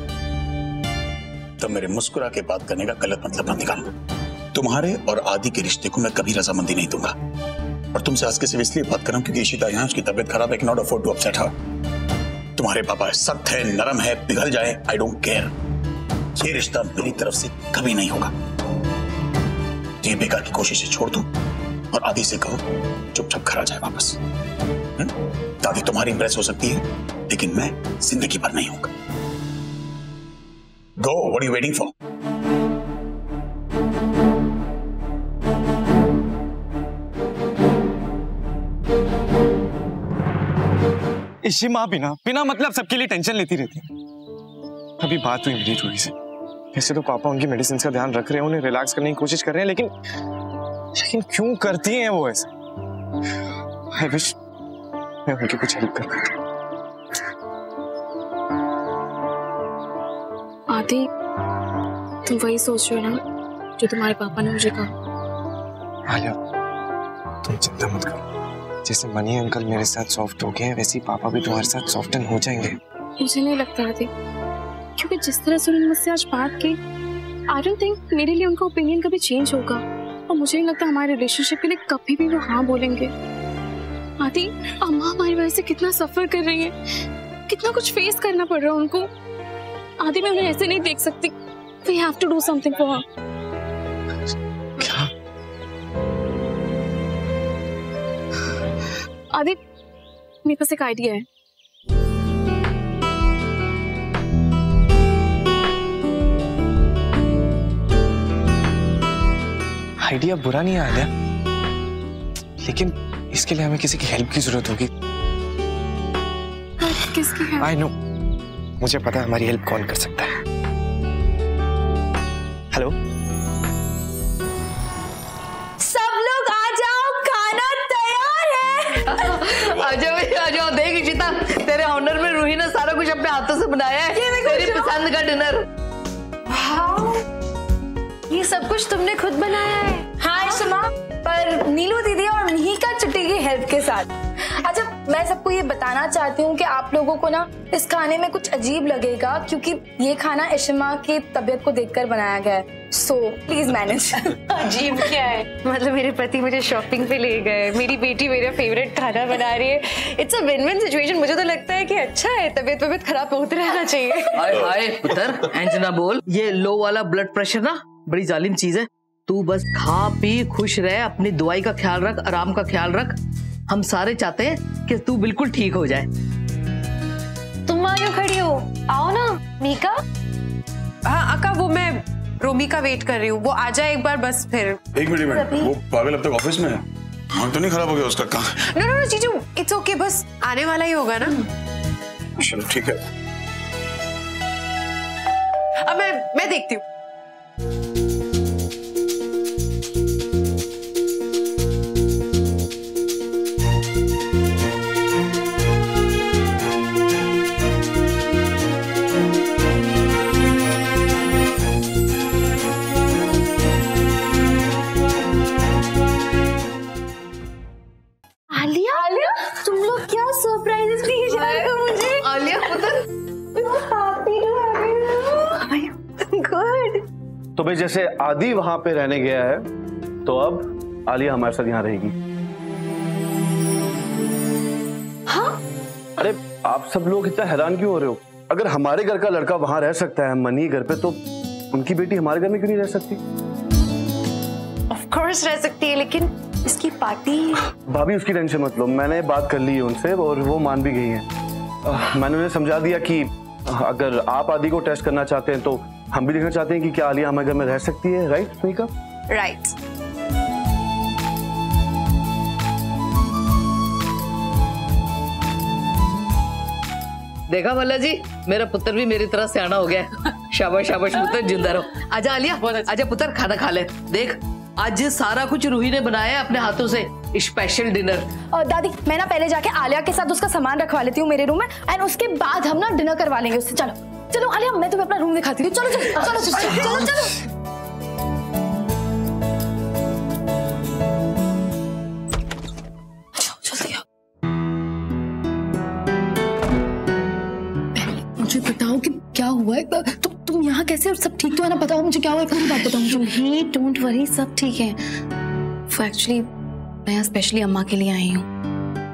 तो मेरे मुस्कुरा के बात करने का गलत मतलब मत निकालो। तुम्हारे और आदि के रिश्ते को मैं कभी रजामंदी नहीं दूंगा, और तुमसे आज के सिर्फ इसलिए बात कर रहा हूं क्योंकि इशिता यहाँ, उसकी तबीयत खराब है, can not afford to upset her. तुम्हारे पापा सख्त है, नरम है, पिघल जाए, आई डोंट केयर। ये रिश्ता मेरी तरफ से कभी नहीं होगा। ये बेकार की कोशिशें छोड़ दो और आदि से कहो चुपचाप घर आ जाए वापस। दादी तुम्हारी इंप्रेस हो सकती है, लेकिन मैं जिंदगी भर नहीं होगा। Go, what are you waiting for? इसी माँ बिना मतलब सबके लिए टेंशन लेती रहती है। अभी बात हुई मेरी रूही से। वैसे तो पापा उनकी मेडिसिन का ध्यान रख रहे हैं, उन्हें रिलैक्स करने की कोशिश कर रहे हैं, लेकिन क्यों करती हैं वो ऐसा? आई विश मैं उनकी कुछ हेल्प कर पाता। आदि, तुम वही सोच रहे हो ना जो तुम्हारे पापा ने मुझे कहा? आलिया, तुम चिंता मत करो। जैसे मनी अंकल मेरे साथ सॉफ्ट हो गए हैं, वैसे ही पापा भी तुम्हारे साथ सॉफ्टन हो जाएंगे। मुझे नहीं लगता आदि, क्योंकि जिस तरह से उन्होंने मुझसे आज बात की, आई डोंट थिंक मेरे लिए उनका ओपिनियन कभी चेंज होगा, और मुझे नहीं लगता हमारे रिलेशनशिप के लिए कभी भी वो हाँ बोलेंगे। आदि, अम्मा हमारी वजह से कितना सफर कर रही है, कितना कुछ फेस करना पड़ रहा है उनको। आदि, मैं उन्हें ऐसे नहीं देख सकती। We have to do something for her. क्या? आदि, मेरे पास एक आइडिया है। आइडिया बुरा नहीं आया, लेकिन इसके लिए हमें किसी की हेल्प की जरूरत होगी। किसकी हेल्प? आई नो, मुझे पता है हमारी हेल्प कौन कर सकता है। हेलो, सब लोग आ जाओ, खाना तैयार है। आजा भाई आजा, देख इशिता, तेरे ऑनर में रूही ने सारा कुछ अपने हाथों से बनाया है, तेरी पसंद का डिनर। ये सब कुछ तुमने खुद बनाया है? हाँ शमा, पर नीलू दीदी और मिहिका चुट्टी की हेल्प के साथ। अच्छा, मैं सबको ये बताना चाहती हूँ कि आप लोगों को ना इस खाने में कुछ अजीब लगेगा, क्योंकि ये खाना इशिमा की तबीयत को देखकर बनाया गया है, सो प्लीज मैनेज। अजीब क्या है? मतलब मेरे पति मुझे शॉपिंग पे ले गए, मेरी बेटी मेरा फेवरेट खाना बना रही है। It's a win win situation. मुझे तो लगता है कि अच्छा है, तबीयत खराब होते रहना चाहिए। हाय हाय पुत्र, एंजना बोल, ये लो वाला ब्लड प्रेशर ना बड़ी जालिम चीज है। तू बस खा पी खुश रह, अपनी दवाई का ख्याल रख, आराम का ख्याल रख। हम सारे चाहते हैं कि तू बिल्कुल ठीक हो जाए। तुम वहाँ क्यों खड़ी हो? आओ ना मीका। हाँ अक्का, वो मैं रोमी का वेट कर रही हूँ, वो आ जाए एक बार बस फिर। एक मिनट, वो पागल अब तक ऑफिस में है? हाँ तो नहीं खराब हो गया उसका? कहाँ? नो जीजू, इट्स ओके, बस आने वाला ही होगा ना। चलो ठीक है, अब मैं देखती हूँ। तुम लोग क्या सरप्राइजेस दिए जा रहे हो मुझे? आलिया पुत्र, गुड। तो भाई जैसे आदि वहां पे रहने गया है, तो अब आलिया हमारे साथ यहाँ रहेगी। हाँ? अरे आप सब लोग इतना हैरान क्यों हो रहे हो? अगर हमारे घर का लड़का वहां रह सकता है मनी घर पे, तो उनकी बेटी हमारे घर में क्यों नहीं रह सकती? ऑफ कोर्स रह सकती है, लेकिन इसकी पार्टी। भाभी उसकी टेंशन मत लो, मैंने बात कर ली है उनसे और वो मान भी गई हैं। मैंने उन्हें समझा दिया कि अगर आप आदि को टेस्ट करना चाहते हैं, तो हम भी देखना चाहते हैं कि क्या आलिया हमारे घर में रह सकती है। राइट मीका? राइट। देखा भल्ला जी, मेरा पुत्र भी मेरी तरह सियाना हो गया है। शाबाश शाबाश पुत्र, जिंदा रहो। आजा आलिया, आजा पुत्र, खाना खा ले। देख आज सारा कुछ रूही ने बनाया है अपने हाथों से, स्पेशल डिनर। और दादी, मैं ना पहले जाके आलिया के साथ उसका सामान रखवा लेती हूँ मेरे रूम में, एंड उसके बाद हम ना डिनर करवा लेंगे उससे। चलो चलो आलिया, मैं तुम्हें अपना रूम दिखाती हूँ। चलो चलो चलो चलो चलो चलो। मुझे बताओ कि क्या हुआ है? तुम यहाँ कैसे? और सब ठीक तो है ना? बताओ मुझे क्या हुआ है, पूरी बात बताओ मुझे। डोंट वरी, सब ठीक है। एक्चुअली मैं यहाँ स्पेशली अम्मा के लिए आई हूँ।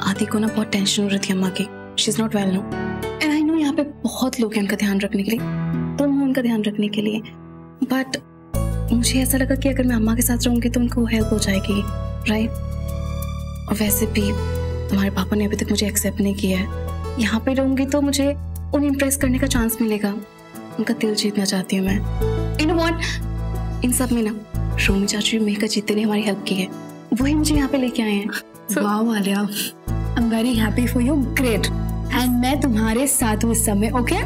आदि को ना बहुत टेंशन हो रही थी अम्मा की। She is not well no, and I know यहाँ पे बहुत लोग हैं उनका ध्यान रखने के लिए, तुम हो उनका ध्यान रखने के लिए, बट मुझे ऐसा लगा कि अगर मैं अम्मा के साथ रहूंगी तो उनको हेल्प हो जाएगी, राइट? और वैसे भी तुम्हारे पापा ने अभी तक मुझे एक्सेप्ट नहीं किया है। यहाँ पे रहूंगी तो मुझे उन्हें इम्प्रेस करने का चांस मिलेगा। उनका दिल जीतना चाहती हूँ मैं। यू नो व्हाट, इन सब में ना रोमी चाची मेहका जीते ने हमारी हेल्प की है, वही मुझे यहाँ पे लेके आए हैं। Wow Alia, I am very happy for you. Great. And मैं तुम्हारे साथ हूँ इस समय, ओके?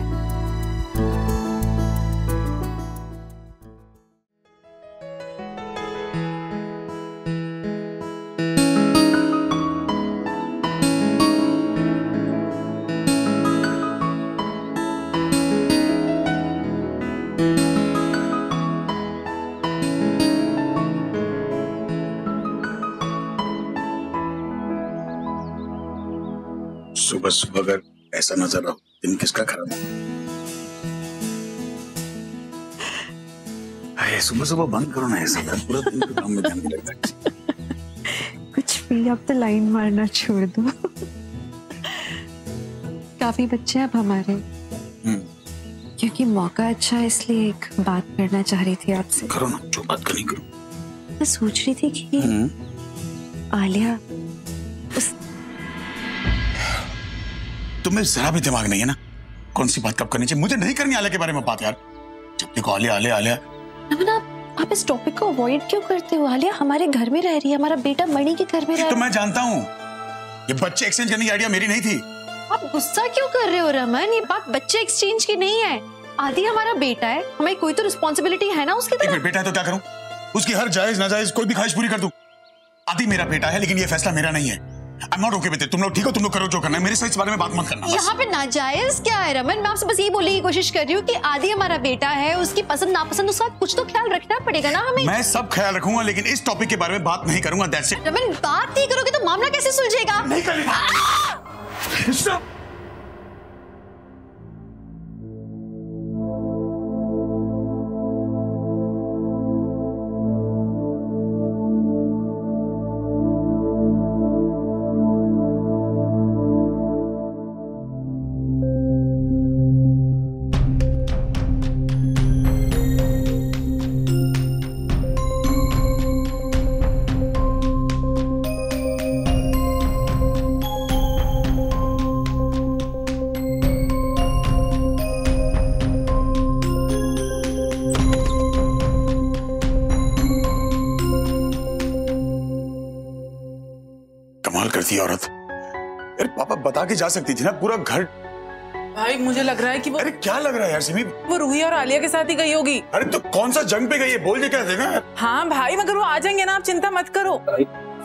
सुबह सुबह अगर ऐसा नजर आओ, दिन किसका खराब है? सुबह सुबह बंद करो ना ऐसा, पूरा दिन तो काम में ध्यान नहीं लगता। कुछ भी, अब तो लाइन मारना छोड़ दो। काफी बच्चे अब हमारे, क्योंकि मौका अच्छा है इसलिए एक बात करना चाह रही थी आपसे। करो ना, जो बात करनी करो। मैं सोच रही थी कि आलिया, तुम्हें जरा भी दिमाग नहीं है ना, कौन सी बात कब करनी चाहिए? मुझे नहीं करनी आलिया के बारे में बात यार। जब देखो आलिया आलिया आलिया। आप इस टॉपिक को अवॉइड क्यों करते हो? आलिया हमारे घर में रह रही है, हमारा बेटा मणि के घर में रह रहा है। तो मैं जानता हूँ, ये बच्चे एक्सचेंज करने की आइडिया मेरी नहीं थी। आप गुस्सा क्यों कर रहे हो रमन? ये बात बच्चे एक्सचेंज की नहीं है। आदि हमारा बेटा है, हमें कोई तो रिस्पॉन्सिबिलिटी है ना उसकी तरफ। बेटा है तो क्या करूं? उसकी हर जायज नाजायज कोई भी ख्वाहिश पूरी कर दूं। आदि मेरा बेटा है, लेकिन ये फैसला मेरा नहीं है। I'm not okay with it। तुम लोग ठीक हो, तुम लोग करो जो करना है, मेरे से इस बारे में बात मत करना। यहाँ पे नाजायज क्या है रमन? मैं आपसे बस यही बोलने की कोशिश कर रही हूँ कि आदि हमारा बेटा है, उसकी पसंद नापसंद, उसका कुछ तो ख्याल रखना पड़ेगा ना हमें। मैं सब ख्याल रखूंगा, लेकिन इस टॉपिक के बारे में बात नहीं करूंगा। That's it। रमन बात नहीं करोगे तो मामला कैसे सुलझेगा? नहीं करेगा। कमाल करती है औरत। अरे पापा बता के जा सकती थी ना, पूरा घर। भाई मुझे लग रहा है कि वो, अरे क्या लग रहा है यार सिमी? वो रूही और आलिया के साथ ही गई होगी। अरे तो कौन सा जंग पे गई है, बोल के क्या देना। हाँ भाई, मगर वो आ जाएंगे ना, आप चिंता मत करो।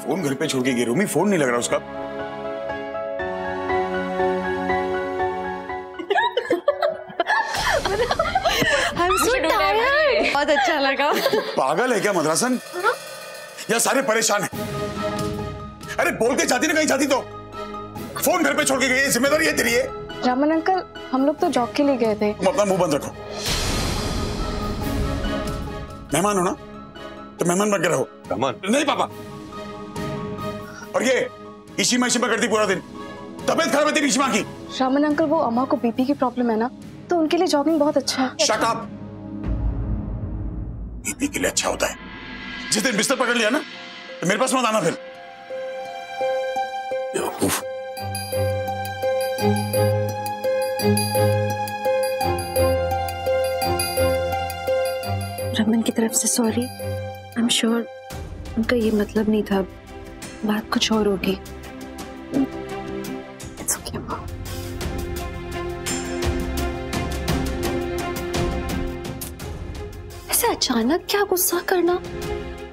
फोन घर पे छोड़ के गई रूमी, फोन नहीं लग रहा उसका। बहुत अच्छा लगा। पागल है क्या मद्रासन? या सारे परेशान हैं? अरे बोल के जाती ना, कहीं जाती तो। फोन घर पे छोड़ के गई, जिम्मेदारी है तेरी है। रमन अंकल, हम लोग तो जॉब के लिए गए थे। तुम अपना मुंह बंद रखो। मेहमान हो ना, तो मेहमान बन के रहो। रमन नहीं पापा। और ये इशिमा इशिमा करती पूरा दिन, तबीयत खराब है तेरी इशिमा की। रमन अंकल, वो अम्मा को बीपी की प्रॉब्लम है ना, तो उनके लिए जॉगिंग बहुत अच्छा है। Shut up. बीपी के लिए अच्छा होता है? जिस दिन बिस्तर पकड़ लिया ना, तो मेरे पास मत आना फिर। बेवकूफ। रमन की तरफ से सॉरी। आई एम श्योर उनका ये मतलब नहीं था, बात कुछ और होगी। It's okay. ऐसे अचानक क्या गुस्सा करना?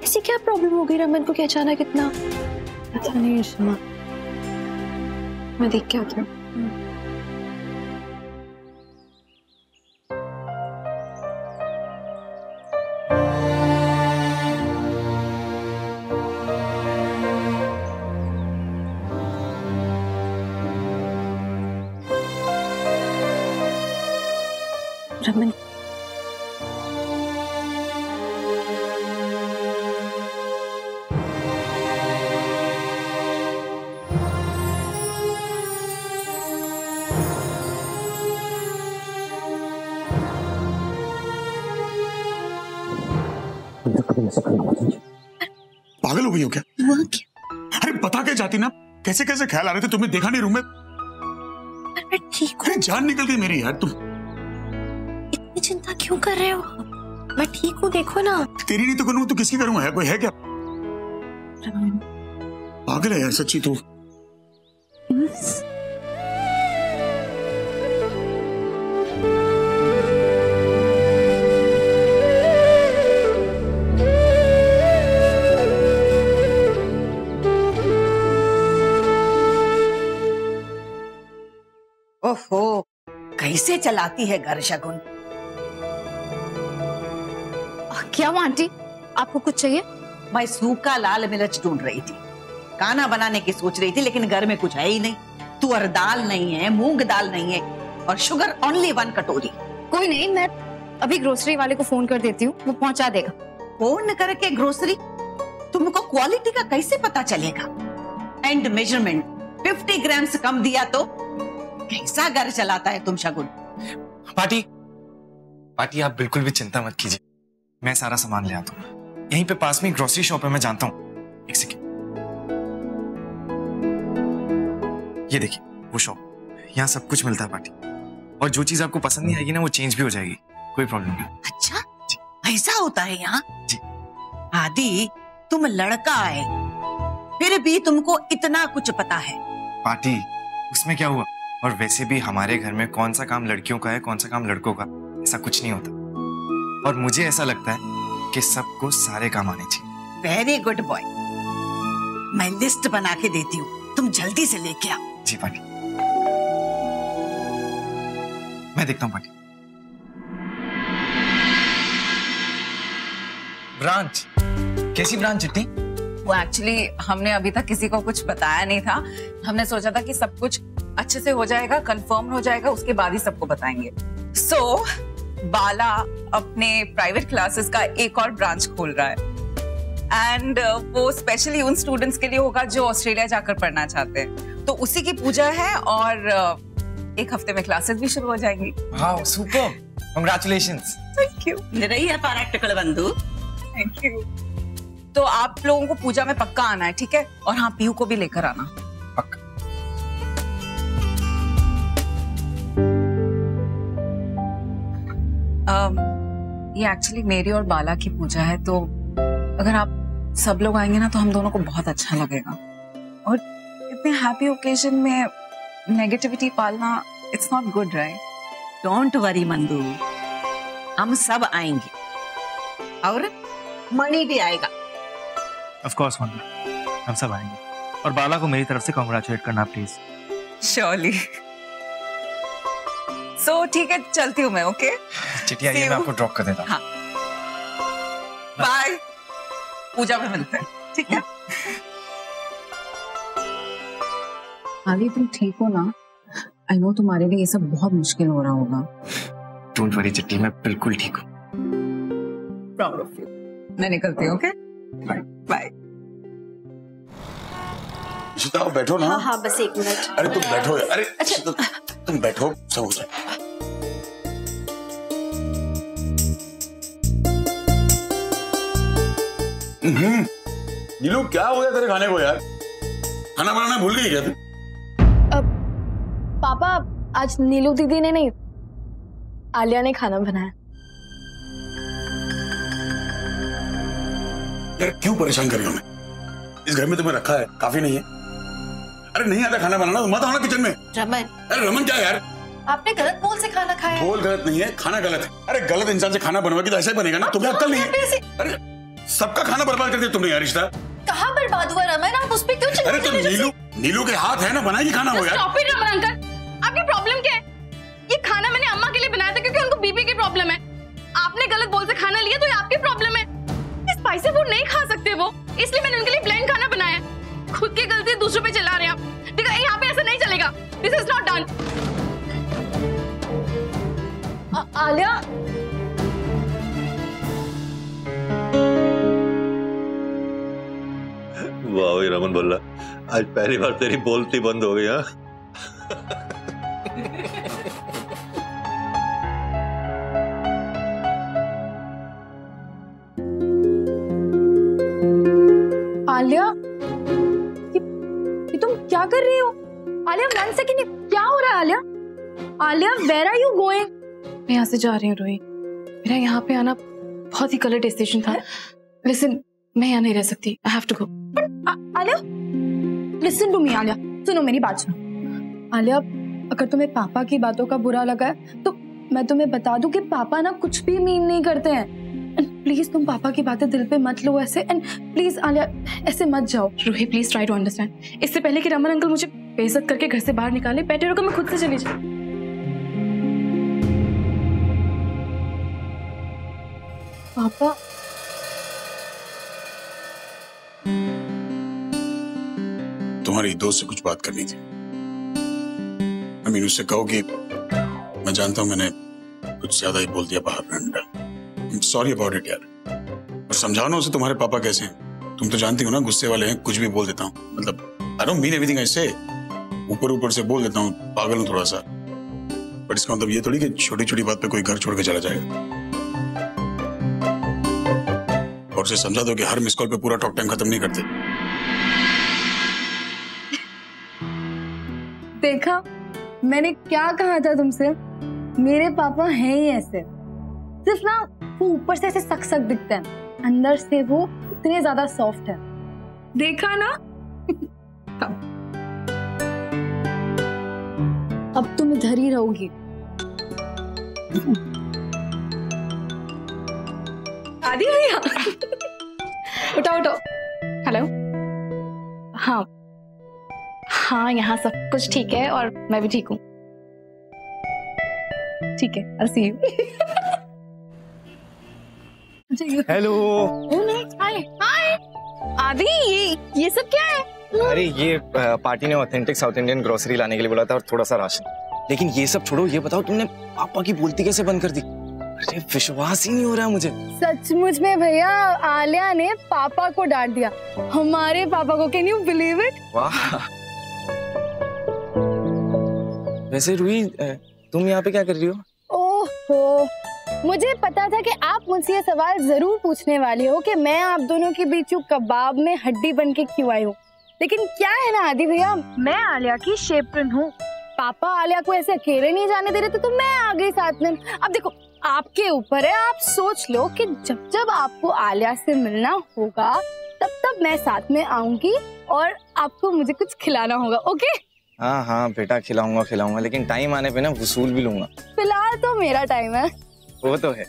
ऐसी क्या प्रॉब्लम हो गई रमन को कि अचानक इतना? पता नहीं शमा, मैं देख के आती हूँ। रमन पागल हो गई हो क्या? अरे बता के जाती ना, कैसे कैसे ख्याल आ रहे थे, तुमने देखा नहीं रूम में? मैं ठीक हूँ। जान निकल गई मेरी यार। तुम इतनी चिंता क्यों कर रहे हो? मैं ठीक हूँ, देखो ना। तेरी नहीं तो करूँ तो किसकी करूँगा? कोई है क्या? पागल है यार सच्ची तू। कैसे चलाती है घर शगुन। क्या हुआ आंटी, आपको कुछ चाहिए? मैं सूखा लाल मिर्च ढूंढ रही थी, खाना बनाने की सोच रही थी, लेकिन घर में कुछ है ही नहीं। तुअर दाल नहीं है, मूंग दाल नहीं है, और शुगर ओनली 1 कटोरी। कोई नहीं, मैं अभी ग्रोसरी वाले को फोन कर देती हूँ, वो पहुंचा देगा। फोन करके ग्रोसरी? तुमको क्वालिटी का कैसे पता चलेगा? एंड मेजरमेंट 50 ग्राम से कम दिया तो कैसा घर चलाता है तुम शगुन? पार्टी आप बिल्कुल भी चिंता मत कीजिए, मैं सारा सामान ले आता हूँ। यहीं पे पास में ग्रोसरी शॉप है, मैं जानता हूँ। एक सेकेंड, ये देखिए वो शॉप, यहाँ सब कुछ मिलता है पार्टी, और जो चीज आपको पसंद नहीं आएगी ना वो चेंज भी हो जाएगी, कोई प्रॉब्लम नहीं। अच्छा ऐसा होता है यहाँ? जी। आदि तुम लड़का है, फिर भी तुमको इतना कुछ पता है। पार्टी उसमें क्या हुआ, और वैसे भी हमारे घर में कौन सा काम लड़कियों का है कौन सा काम लड़कों का, ऐसा कुछ नहीं होता। और मुझे ऐसा लगता है कि सबको सारे काम आने चाहिए। वेरी गुड बॉय, मैं लिस्ट बना के देती हूँ, तुम जल्दी से लेके आओ। जी पार्टी, मैं देखता हूँ। पार्टी ब्रांच, कैसी ब्रांच चिट्टी? वो एक्चुअली हमने अभी तक किसी को कुछ बताया नहीं था, हमने सोचा था कि सब कुछ अच्छे से हो जाएगा, कंफर्म हो जाएगा, उसके बाद ही सबको बताएंगे। सो बाला अपने प्राइवेट क्लासेस का एक और ब्रांच खोल रहा है, एंड वो स्पेशली उन स्टूडेंट्स के लिए होगा जो ऑस्ट्रेलिया जाकर पढ़ना चाहते हैं। तो उसी की पूजा है, और 1 हफ्ते में क्लासेस भी शुरू हो जाएंगी। Wow super, congratulations. Thank you. रही है प्रैक्टिकल बंधु। Thank you. तो आप लोगों को पूजा में पक्का आना है, ठीक है? और हाँ, पीहू को भी लेकर आना। पक्का। ये एक्चुअली मेरी और बाला की पूजा है, तो अगर आप सब लोग आएंगे ना तो हम दोनों को बहुत अच्छा लगेगा। और इतने हैप्पी ओकेजन में नेगेटिविटी पालना, it's not good, right? Don't worry Mandu, हम सब आएंगे, और मणि भी आएगा। ऑफ कोर्स मंदू, हम सब आएंगे, और बाला को मेरी तरफ से कांग्रेचुलेट करना प्लीज। श्योरली। सो ठीक है, चलती हूँ मैं। ओके चिट्टी आइए, मैं आपको ड्रॉप कर देता हूँ। हाँ, बाय, पूजा में मिलते हैं, ठीक है? आदि तुम ठीक हो ना? आई नो तुम्हारे लिए ये सब बहुत मुश्किल हो रहा होगा। डोंट वरी चिट्टी, मैं बिल्कुल ठीक हूँ। Proud of you. मैं निकलती हूँ। Okay bye bye. इशिता बैठो ना। हाँ बस 1 मिनट। अरे तुम बैठो यार। अरे इशिता तुम बैठो, सब हो जाए। नीलू क्या हो गया तेरे खाने को यार? खाना बनाना भूल गई क्या तू? पापा आज नीलू दीदी ने नहीं, आलिया ने खाना बनाया। यार क्यों परेशान कर रही हो? मैं इस घर में तुम्हें रखा है, काफी नहीं है? अरे नहीं आता खाना बनाना तो मत आना किचन में। रमन, अरे रमन क्या यार? आपने गलत बोल से खाना खाया। बोल गलत नहीं है, खाना गलत है। अरे गलत इंसान से खाना बनवा के तो ऐसे बनेगा ना? तुम्हें अक्ल नहीं है? अरे सबका खाना बर्बाद कर दिया तुमने यार। रिश्ता कहाँ बर्बाद हुआ रमन? आप उस पे क्यों चिल्ला रहे हैं? अरे तो नीलू के हाथ है ना, बनाएगी खाना वो यार। स्टॉप इट रमन अंकल, आपकी प्रॉब्लम क्या है? ये खाना मैंने अम्मा के लिए बनाया था क्योंकि उनको बीपी की प्रॉब्लम है। आपने गलत बोल से खाना लिया तो ये आपकी प्रॉब्लम है। स्पाइसी फूड नहीं खा सकते वो, इसलिए मैंने उनके लिए ब्लेंड खाना बनाया। खुद की गलती दूसरों पे चला रहे हैं आप। ठीक है, यहाँ पे ऐसा नहीं चलेगा। This is not done. Alia वाह भाई रमन बोला, आज पहली बार तेरी बोलती बंद हो गई। हाँ आलिया, ये तुम क्या कर रही हो? आलिया 1 सेकेंड, क्या हो रहा है Alia? Alia where are you going? मैं यहाँ से जा रही हूँ रोही, मेरा यहाँ पे आना बहुत ही गलत डिसीजन था। लिसन, मैं यहाँ नहीं रह सकती, I have to go. Alia listen to me. Alia सुनो, मेरी बात सुनो। आलिया अगर तुम्हें पापा की बातों का बुरा लगा है तो मैं तुम्हें बता दूं कि पापा ना कुछ भी मीन नहीं करते हैं। एंड प्लीज तुम पापा की बातें दिल पे मत लो ऐसे। एंड प्लीज आलिया ऐसे मत जाओ। रोही प्लीज ट्राई टू अंडरस्टैंड। इससे पहले कि रमन अंकल मुझे बेइज्जत करके घर से बाहर निकाले, बेटर होगा मैं खुद से चली जाऊँ। पापा तुम्हारी दोस्त से कुछ बात करनी थी। अमीन उससे कहो कि मैं जानता हूं मैंने कुछ ज्यादा ही बोल दिया बाहर। सॉरी अबाउट इट यार। और समझाओ ना उसे तुम्हारे पापा कैसे हैं। तुम तो जानती हो ना गुस्से वाले हैं, कुछ भी बोल देता हूँ। मतलब आई डोंट मीन एवरीथिंग ऐसे ऊपर ऊपर से बोल देता हूँ, पागल हूँ थोड़ा सा। बट इसका मतलब ये थोड़ी कि छोटी छोटी बात पे कोई घर छोड़ के चला जाएगा। और उसे समझा दो कि हर मिस कॉल पे पूरा टॉक टाइम खत्म नहीं करते। देखा मैंने क्या कहा था तुमसे, मेरे पापा हैं ही ऐसे। सिर्फ ना वो ऊपर से ऐसे सक सक दिखते हैं, अंदर से वो इतने ज्यादा सॉफ्ट है। देखा ना। अब तुम इधर ही रहोगी। आदि भैया उठाओ उठाओ। हेलो। हाँ हाँ, यहाँ सब कुछ ठीक है और मैं भी ठीक हूँ। ठीक है, I'll see you। हेलो। हाय हाय। आदि ये सब क्या है? अरे ये पार्टी ने ऑथेंटिक साउथ इंडियन ग्रोसरी लाने के लिए बोला था और थोड़ा सा राशन। लेकिन ये सब छोड़ो, ये बताओ तुमने पापा की बोलती कैसे बंद कर दी? अरे विश्वास ही नहीं हो रहा मुझे। सचमुच में भैया आलिया ने पापा को डांट दिया, हमारे पापा को। Can you believe it? वाह। वैसे रूही तुम यहाँ पे क्या कर रही हो? ओहो, मुझे पता था कि आप मुझसे ये सवाल जरूर पूछने वाली हो कि मैं आप दोनों के बीच कबाब में हड्डी बन के क्यों आई हूँ। लेकिन क्या है ना आदि भैया, मैं आलिया की शेपरन हूँ। पापा आलिया को ऐसे अकेले नहीं जाने दे रहे थे तो मैं आ गई साथ में। अब देखो आपके ऊपर है, आप सोच लो कि जब जब आपको आलिया से मिलना होगा तब तब मैं साथ में आऊंगी और आपको मुझे कुछ खिलाना होगा। ओके? हाँ हाँ बेटा, खिलाऊंगा, लेकिन टाइम आने पे ना वसूल भी लूंगा। फिलहाल तो मेरा टाइम है। वो तो है।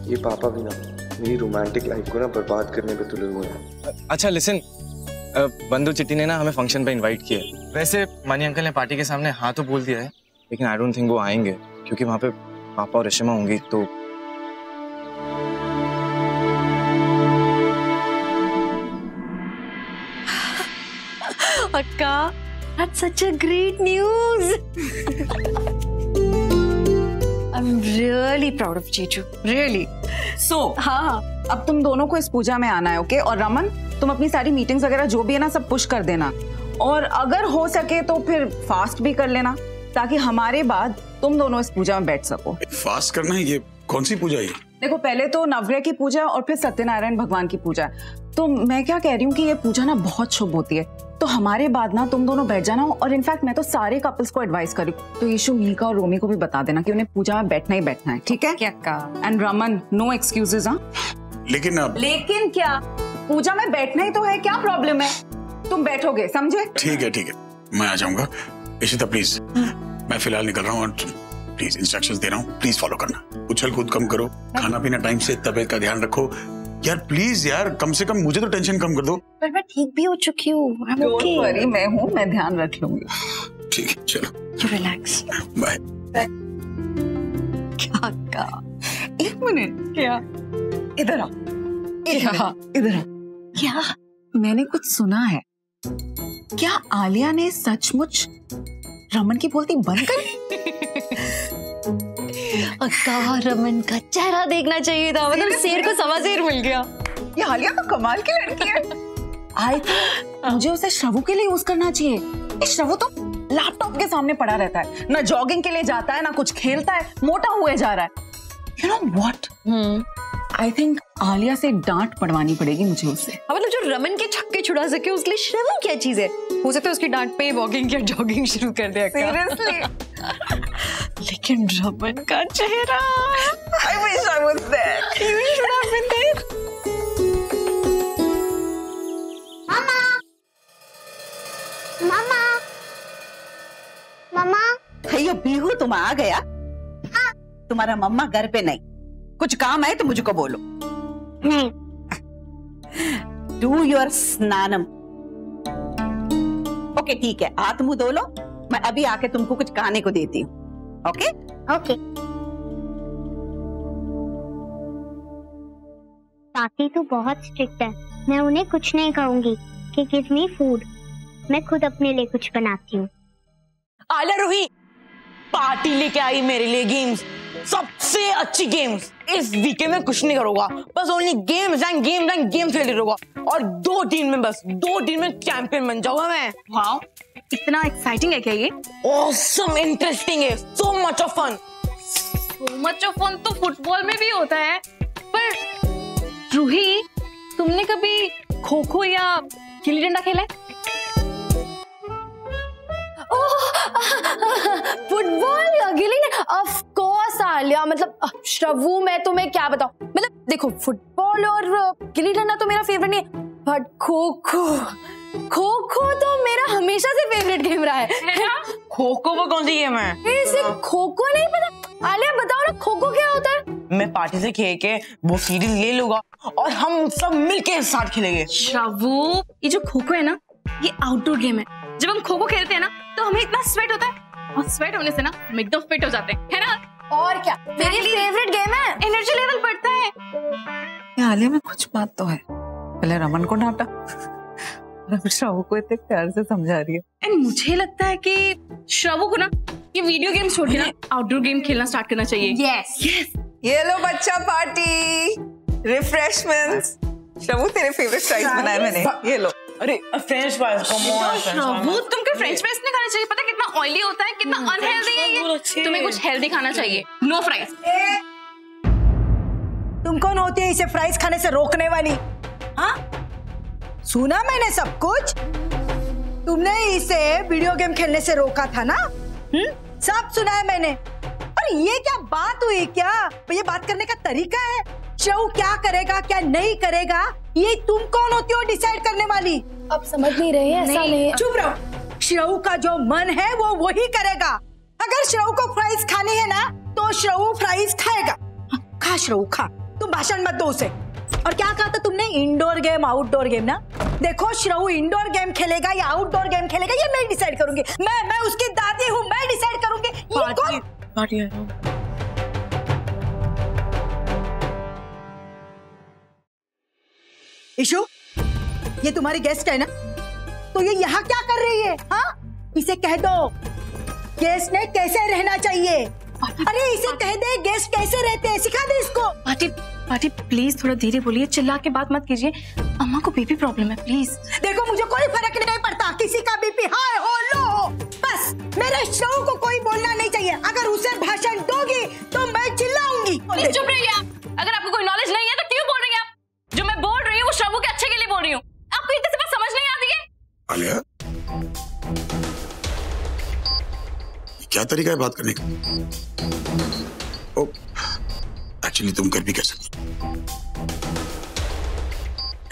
ये पापा भी ना मेरी रोमांटिक लाइफ को ना बर्बाद करने पे तुले हुए हैं। अच्छा लिसन, बंधु चिट्टी ने ना हमें फंक्शन पे इनवाइट किया है। वैसे मनी अंकल ने पार्टी के सामने हाँ तो बोल दिया है, लेकिन आई डोंट थिंक वो आएंगे क्योंकि वहाँ पे पापा और रेशमा होंगी। तो अक्का, that's such a great news. I'm really proud of Jeju, really. So, हाँ, अब तुम दोनों को इस पूजा में आना है, ओके? और रमन, तुम अपनी सारी मीटिंग्स वगैरह जो भी है ना सब पुश कर देना। और अगर हो सके तो फिर फास्ट भी कर लेना ताकि हमारे बाद तुम दोनों इस पूजा में बैठ सको। फास्ट करना है? ये कौन सी पूजा है? देखो पहले तो नवग्रह की पूजा और फिर सत्यनारायण भगवान की पूजा। तो मैं क्या कह रही हूँ कि ये पूजा ना बहुत शुभ होती है, तो हमारे बाद ना तुम दोनों बैठ जाना। और इनफैक्ट मैं तो सारे कपल्स को एडवाइस करी, तो यीशु, मीका और रोमी को भी बता देना कि उन्हें पूजा में बैठना ही बैठना है, ठीक है? क्या का? And Raman, no excuses. हाँ लेकिन क्या, पूजा में बैठना ही तो है, क्या प्रॉब्लम है? तुम बैठोगे, समझे? ठीक है, मैं आ जाऊंगा। इशिता प्लीज, मैं फिलहाल निकल रहा हूँ और प्लीज इंस्ट्रक्शंस दे रहा हूँ, प्लीज फॉलो करना। उछल कूद कम करो, खाना पीना टाइम से, तबीयत का ध्यान रखो यार प्लीज यार, कम से कम मुझे तो टेंशन कम कर दो। पर मैं ठीक भी हो चुकी हूँ। डोंट वरी, मैं हूँ, मैं ध्यान रख लूंगी। ठीक है, चलो You relax. बाय। क्या का? एक मिनट, क्या? इधर आओ, इधर आओ। क्या मैंने कुछ सुना है? क्या आलिया ने सचमुच रमन की बोलती बंद कर? अक्का, रमन का चेहरा देखना चाहिए था, मतलब शेर को सवा शेर मिल गया। ये आलिया तो कमाल की लड़की है। आई थिंक मुझे उसे श्रवु के लिए यूज करना चाहिए। ये श्रवु तो लैपटॉप के सामने पड़ा रहता है, ना जॉगिंग के लिए जाता है, ना कुछ खेलता है, मोटा हुए जा रहा है। You know what, I think Alia से डांट पड़वानी पड़ेगी मुझे उससे। मतलब जो रमन के छक्के छुड़ा सके उसके लिए श्रवु क्या चीज है? हो सकता है उसकी डांट पे वॉकिंग या जॉगिंग शुरू कर दे। सीरियसली? लेकिन रमन का चेहरा, I wish I was there. You should have been there. मामा भैया पीहू तुम आ गया? हाँ। तुम्हारा मम्मा घर पे नहीं, कुछ काम है तो मुझको बोलो। नहीं। Do your स्नानम। ओके ठीक है, हाथ मुंह धो लो, मैं अभी आके तुमको कुछ खाने को देती हूँ। Okay okay. पापी तो बहुत स्ट्रिक्ट है, मैं उन्हें कुछ नहीं कहूंगी कि गिव मी फूड, मैं खुद अपने लिए कुछ बनाती हूँ। आलिया रूही पार्टी लेके आई मेरे लिए गेम्स, सबसे अच्छी गेम्स। इस वीकेंड में कुछ नहीं करूंगा, बस only games and games and games खेलते रहूंगा और 2 दिन में बस 2 दिन में चैंपियन बन जाऊंगा मैं। वाओ, इतना एक्साइटिंग है क्या ये? ऑसम, इंटरेस्टिंग है, so much of fun. So much of fun तो फुटबॉल में भी होता है, पर रूही तुमने कभी खो खो या गिल्ली डंडा खेला है? फुटबॉल या गिल्ली डंडा? ऑफ कोर्स आलिया, मतलब श्रवू मैं तुम्हें क्या बताऊं, मतलब देखो फुटबॉल और गिल्ली डंडा तो मेरा फेवरेट नहीं है, बट खो खो तो मेरा हमेशा से फेवरेट गेम रहा है ना? खो खो वो कौन सी गेम है? इसे खो खो नहीं पता? आलिया बताओ ना, खो खो क्या होता है? मैं पार्टी से खेल के वो सीरीज ले लूंगा और हम सब मिलके साथ खेलेंगे। श्रवू, ये जो खो खो है ना, ये आउटडोर गेम है। जब हम खो खो खेलते हैं ना तो हमें इतना स्वेट होता है और स्वेट होने से ना हम एकदम फिट हो जाते हैं, है ना? और क्या, मेरी फेवरेट गेम है, एनर्जी लेवल बढ़ता है। आलिया में कुछ बात तो है, पहले रमन को डांटा और फिर श्रवू को इतने प्यार से समझा रही है। एंड मुझे लगता है कि श्रवू को ना ये वीडियो गेम छोड़ के ना आउटडोर गेम खेलना स्टार्ट करना चाहिए। Yes yes. ये लो बच्चा पार्टी, रिफ्रेशमेंट्स। श्रवू तेरे फेवरेट फ्राइज बनाए मैंने, ये लो। अरे फ्रेंच फ्राइज, श्रवू तुमको फ्रेंच फ्राइज नहीं खाना चाहिए, पता है कितना ऑयली होता है, कितना अनहेल्दी है ये। तुम्हें कुछ हेल्दी खाना चाहिए। No fries. तुम कौन होती है इसे फ्राइज खाने से रोकने वाली? हाँ, सुना मैंने सब कुछ। तुमने इसे वीडियो गेम खेलने से रोका था ना? सब सुना है मैंने। और ये क्या बात हुई? क्या ये बात करने का तरीका है? श्रवू क्या करेगा क्या नहीं करेगा, ये तुम कौन होती हो डिसाइड करने वाली? अब समझ नहीं रहे हैं, ऐसा नहीं है। चुप रहो। श्रवू का जो मन है वो वही करेगा। अगर श्रवू को फ्राइज खानी है ना तो श्रवू फ्राइज खाएगा। खा श्रवू खा, तुम भाषण मत दो उसे। और क्या कहा था तुमने? इंडोर गेम आउटडोर गेम ना? देखो श्रवू इंडोर गेम खेलेगा या आउटडोर गेम खेलेगा ये मैं डिसाइड करूंगी। मैं उसकी दादी हूँ, मैं डिसाइड करूंगी। ये कौन? इशू, ये तुम्हारी गेस्ट है ना, तो ये यहाँ क्या कर रही है? हाँ, इसे कह दो गेस्ट ने कैसे रहना चाहिए। अरे इसे कह दे गेस्ट कैसे रहते हैं, सिखा दे इसको। पार्टी प्लीज थोड़ा धीरे बोलिए, चिल्ला के बात मत कीजिए, अम्मा को बीपी प्रॉब्लम है प्लीज। देखो मुझे कोई फर्क नहीं पड़ता किसी का बीपी हाई हो लो हो, बस मेरे श्रवू को कोई बोलना नहीं चाहिए। अगर उसे भाषण दोगी तो मैं चिल्लाऊंगी। चुप रहिए आप। अगर आपको कोई नॉलेज नहीं है तो क्यों बोल रही हैं आप? जो मैं बोल रही हूँ वो श्रवू के अच्छे के लिए बोल रही हूँ। आपको इतने से बात समझ नहीं आती है? आलिया, क्या तरीका है बात करने का? ओ, एक्चुअली तुम कर भी कर सकते,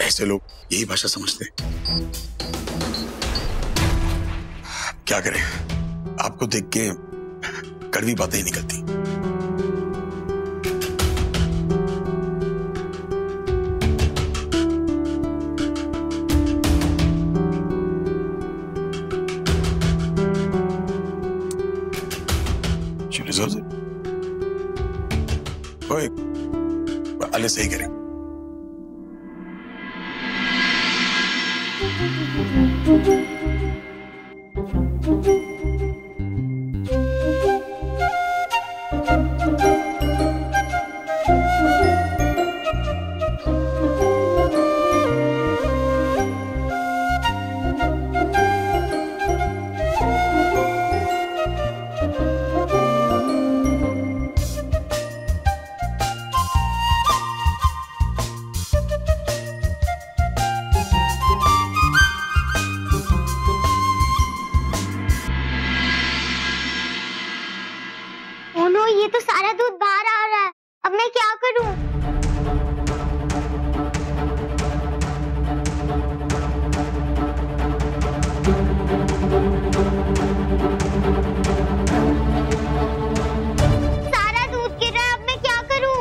ऐसे लोग यही भाषा समझते हैं। क्या करें, आपको देख के कड़वी बातें ही निकलती। अले सही करें। ये तो सारा दूध बाहर आ रहा है, अब मैं क्या करूं? सारा दूध गिर रहा है, अब मैं क्या करूं?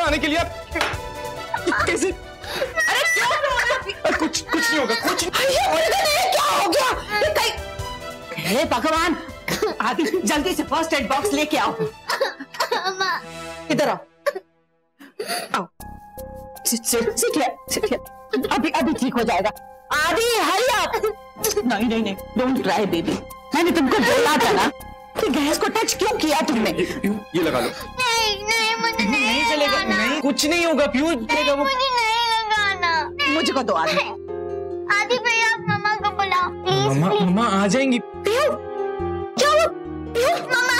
आने के लिए आप कैसे? अरे कुछ नहीं होगा, कुछ क्या हो गया? हे भगवान, आदि जल्दी से फर्स्ट एड बॉक्स लेके आओ। इधर आओ, आओ, सिट अभी ठीक हो जाएगा। आदि हरी आप। नहीं, डोंट क्राई बेबी। मैंने तुमको बोला था ना कि गैस को टच क्यों किया तुमने? ये लगा लो। नहीं, मुझे नहीं चलेगा, नहीं कुछ नहीं होगा पीयू, चलेगा वो। मुझे नहीं लगाना। मुझे दो आदि। आदि भैया आप मम्मा को बुलाओ प्लीज। मम्मा आ जाएंगी। पीयू, क्या हुआ? पीयू, मम्मा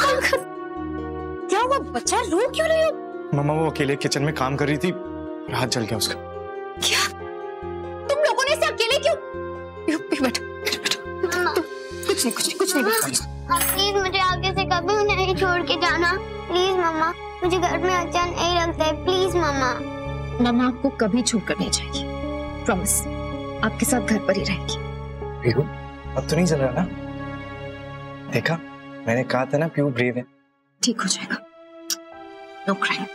क्या हुआ? बच्चा रो क्यों रही हो? मम्मा वो अकेले किचन में काम कर रही थी, हाथ जल गया उसका। क्या? तुम लोगों ने इसे अकेले क्यों? बैठो। कुछ नहीं प्लीज मुझे आगे से कभी नहीं छोड़ के जाना प्लीज मम्मा। मुझे घर में अच्छा नहीं लगता है प्लीज मम्मा। मम्मा आपको कभी छोड़कर नहीं जाएगी, प्रॉमिस। आपके साथ घर पर ही रहेगी। पीयू अब तो नहीं चल रहा ना? देखा, मैंने कहा था ना पीयू ब्रेव है। ठीक हो जाएगा। No crying.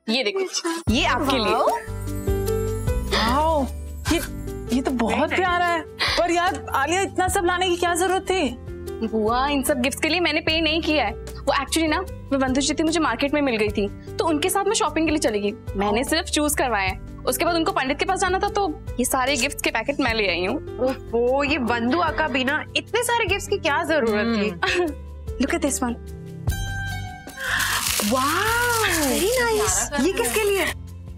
ये देखो, ये आपके लिए। वाओ, ये तो बहुत प्यारा है। पर यार आलिया, इतना सब लाने की क्या जरूरत थी? बुआ, इन सब गिफ्ट्स के लिए मैंने पे नहीं किया है। वो एक्चुअली ना, वो बंधु जी थी, मुझे मार्केट में मिल गई थी, तो उनके साथ मैं शॉपिंग के लिए चली गई। मैंने सिर्फ चूज करवाया है। उसके बाद उनको पंडित के पास जाना था, तो ये सारे गिफ्ट्स के पैकेट मैं ले आई हूँ। ओहो, ये बंधु आका बिना इतने सारे गिफ्ट्स की क्या जरूरत थी? Look at this one. वाह, वेरी नाइस। ये किसके लिए?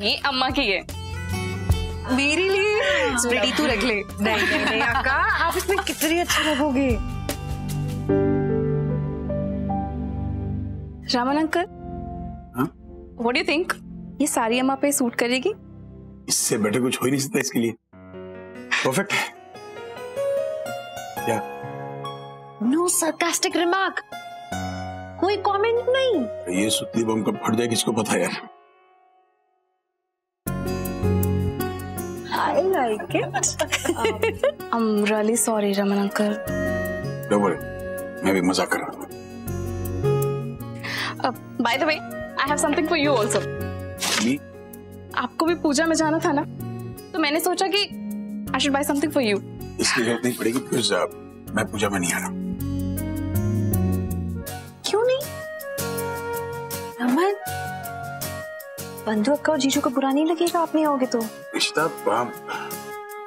ये अम्मा की है। मेरे लिए? स्प्रेडी तू रख ले। नहीं आका, आप इसमें कितनी अच्छी लगोगे। Raman uncle, what do you think? ये सारी अम्मा पे सूट करेगी? इससे बेटर कुछ हो ही नहीं सकता इसके लिए। परफेक्ट है। क्या? No sarcastic remark। कोई कमेंट नहीं। ये सुतली बम कब फट जाए किसको पता यार। I like it। I'm really sorry, Raman uncle. Don't worry, मैं भी मजाक कर रहा हूँ। By the way, I have something for you also। आपको भी पूजा में जाना था ना, तो मैंने सोचा कि I should buy something for you। इसकी जरूरत नहीं पड़ेगी, because मैं पूजा में नहीं आ रहा। क्यों नहीं? रमन, बंधु अक्का और जीजू को बुरा नहीं लगेगा आप नहीं आओगे तो? रिश्ता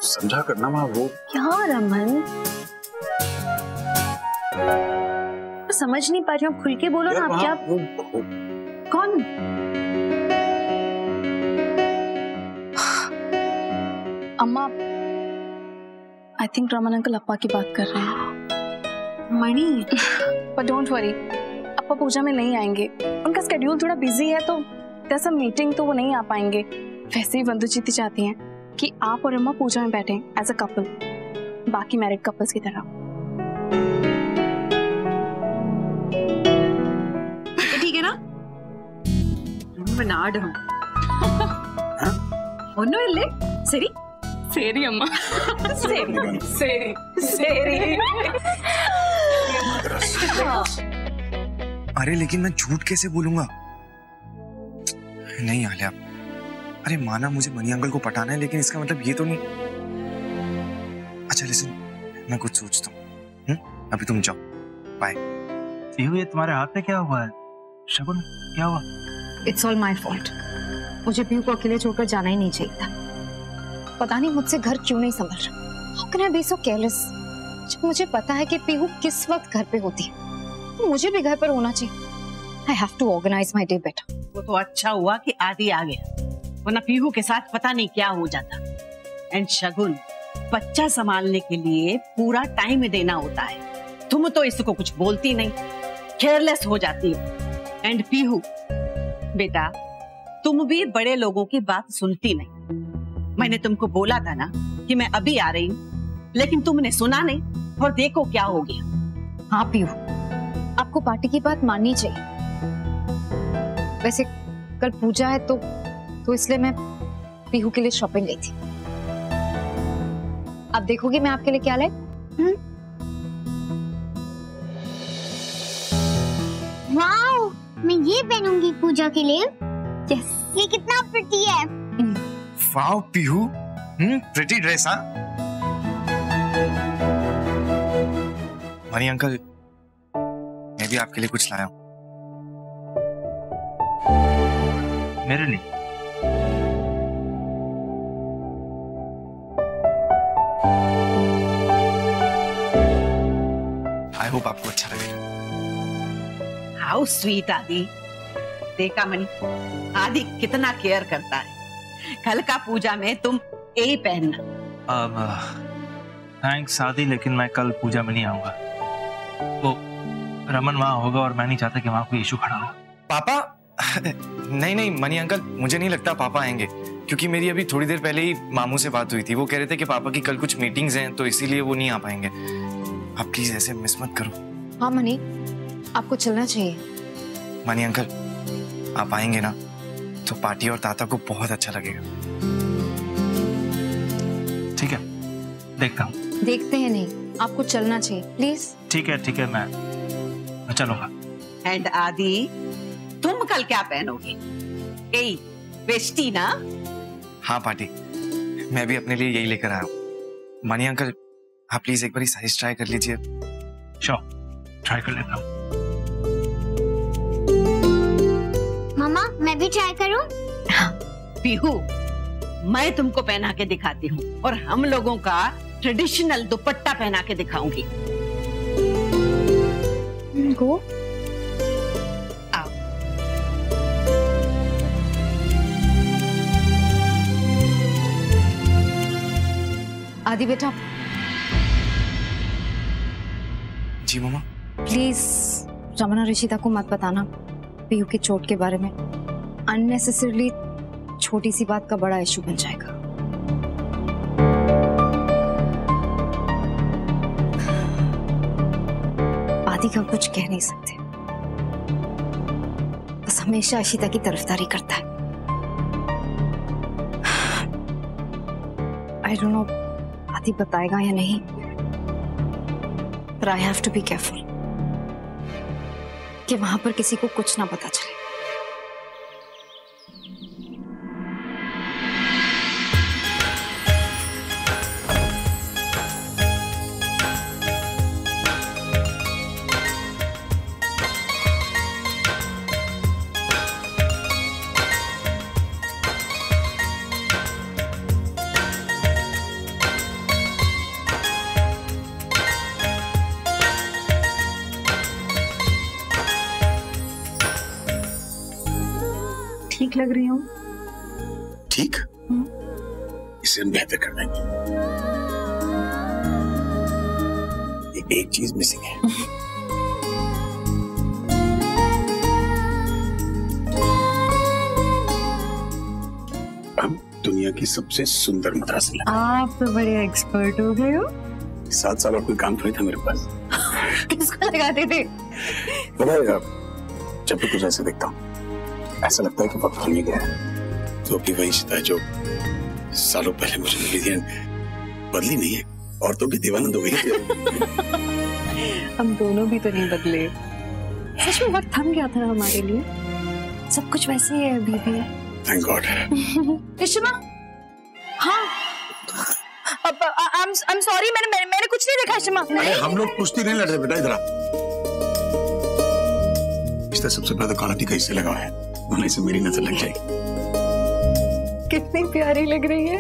समझा करना वहाँ वो। क्या रमन, समझ नहीं पा रही हूँ, खुल के बोलो ना आप। क्या कौन? अम्मा, आई थिंक रमन अंकल अप्पा की बात कर रहे हैं। मणि, पर डोंट वरी, अप्पा पूजा में नहीं आएंगे। उनका स्केड्यूल थोड़ा बिजी है, तो जैसा मीटिंग तो वो नहीं आ पाएंगे। वैसे ही बंधु जीती चाहती हैं कि आप और अम्मा पूजा में बैठें एज अ कपल, बाकी मैरिड कपल्स की तरह। ठीक है ना? बनाड हूँ। ഒന്നും ഇല്ലേ? ശരി ശരി അമ്മ, ശരി ശരി ശരി। अरे लेकिन मैं झूठ कैसे बोलूंगा? नहीं आलिया, अरे माना मुझे मनी अंकल को पटाना है, लेकिन इसका मतलब ये तो नहीं। अच्छा लिसन, मैं कुछ सोचता हूँ। अभी तुम जाओ, बाय। ये तुम्हारे हाथ में क्या हुआ है? शगुन, क्या हुआ? It's all my fault. मुझे पीहू को अकेले छोड़कर जाना ही नहीं चाहिए था। पता नहीं मुझसे घर क्यों नहीं संभल रहा। How can I be so careless? जब मुझे पता है कि पीहू किस वक्त घर पे होती है, तो मुझे भी घर पर होना चाहिए। I have to organise my day better. वो तो अच्छा हुआ कि आदि आ गया, वरना पीहू के साथ पता नहीं क्या हो जाता। एंड शगुन, बच्चा संभालने के लिए पूरा टाइम देना होता है। तुम तो इसको कुछ बोलती नहीं, केयरलेस हो जाती हो। एंड पीहू बेटा, तुम भी बड़े लोगों की बात सुनती नहीं। मैंने तुमको बोला था ना कि मैं अभी आ रही हूँ, लेकिन तुमने सुना नहीं, और देखो क्या हो गया। हाँ पीहू, आपको पार्टी की बात माननी चाहिए। वैसे कल पूजा है तो इसलिए मैं पीहू के लिए शॉपिंग गई थी। अब देखोगे मैं आपके लिए क्या लाई? वाओ, मैं ये पहनूंगी पूजा के लिए। यस। ये कितना प्रिटी है। Wow Pihu, pretty dress. हाँ मनी अंकल, मैं भी आपके लिए कुछ लाया हूँ। मेरे लिए? आई होप आपको अच्छा लगेगा। हाउ स्वीट आदि। देखा मनी, आदि कितना केयर करता है। कल का पूजा में तुम यही पहनना। थैंक्स आदि, लेकिन मैं कल पूजा में नहीं आऊंगा। वो रमन वहां होगा और मैं नहीं चाहता कि वहां कोई इशू खड़ा हो। पापा? नहीं नहीं मनी अंकल, मुझे नहीं लगता पापा आएंगे, क्योंकि मेरी अभी थोड़ी देर पहले ही मामू से बात हुई थी। वो कह रहे थे कि पापा की कल कुछ मीटिंग्स हैं, तो इसीलिए वो नहीं आ पाएंगे। आप प्लीज ऐसे मिस मत करो। हाँ मनी, आपको चलना चाहिए। मनी अंकल, आप आएंगे ना तो पार्टी और ताता को बहुत अच्छा लगेगा। ठीक है, देखता हूँ। देखते हैं नहीं, आपको चलना चाहिए प्लीज। ठीक है, मैं चलूंगा। एंड आदि, तुम कल क्या पहनोगे? यही वेस्टी ना? हाँ पार्टी, मैं भी अपने लिए यही लेकर आया हूँ। मनी अंकल, आप प्लीज एक बार साइज ट्राई कर लीजिए। श्योर, ट्राई कर लेता हूँ। मामा, मैं भी ट्राई करूं? पीहू, मैं तुमको पहना के दिखाती हूँ और हम लोगों का ट्रेडिशनल दुपट्टा पहना के दिखाऊंगी। गो। आओ। आदि बेटा, जी मम्मा। प्लीज रमन और ऋषिता को मत बताना पीयू की चोट के बारे में। अननेसेसरली छोटी सी बात का बड़ा इशू बन जाएगा। आदि का कुछ कह नहीं सकते, बस हमेशा इशिता की तरफदारी करता है। आई डोंट नो आदि बताएगा या नहीं, but I have to be careful कि वहां पर किसी को कुछ ना पता चले। ठीक लग रही हूँ? ठीक? इसे हम बेहतर कर देंगे। एक चीज मिसिंग है। हम दुनिया की सबसे सुंदर मद्रास लगाए। आप तो बड़े एक्सपर्ट हो गए हो। 7 साल और कोई काम थोड़ी था मेरे पास। किसको लगाते थे? पता है, जब भी कुछ ऐसे देखता हूँ ऐसा लगता है कि वक्त नहीं गया है। तो भी वही शिता है जो सालों पहले मुझे मिली थी। बदली नहीं है, औरतों की दीवानंद हो गई है। हम दोनों भी तो नहीं बदले। सच में वक्त थम गया था हमारे लिए। सब कुछ वैसे ही है अभी भी। Thank God. रिशिमा, हाँ, I'm sorry, मैंने कुछ नहीं देखा रिशिमा। अरे हम लोग कुश्ती नहीं लड़ रहे बेटा, इधर आ। इसका सबसे पहले काला टीका इससे लगा है, वरना इसे मेरी नजर लग जाएगी। कितनी प्यारी लग रही है।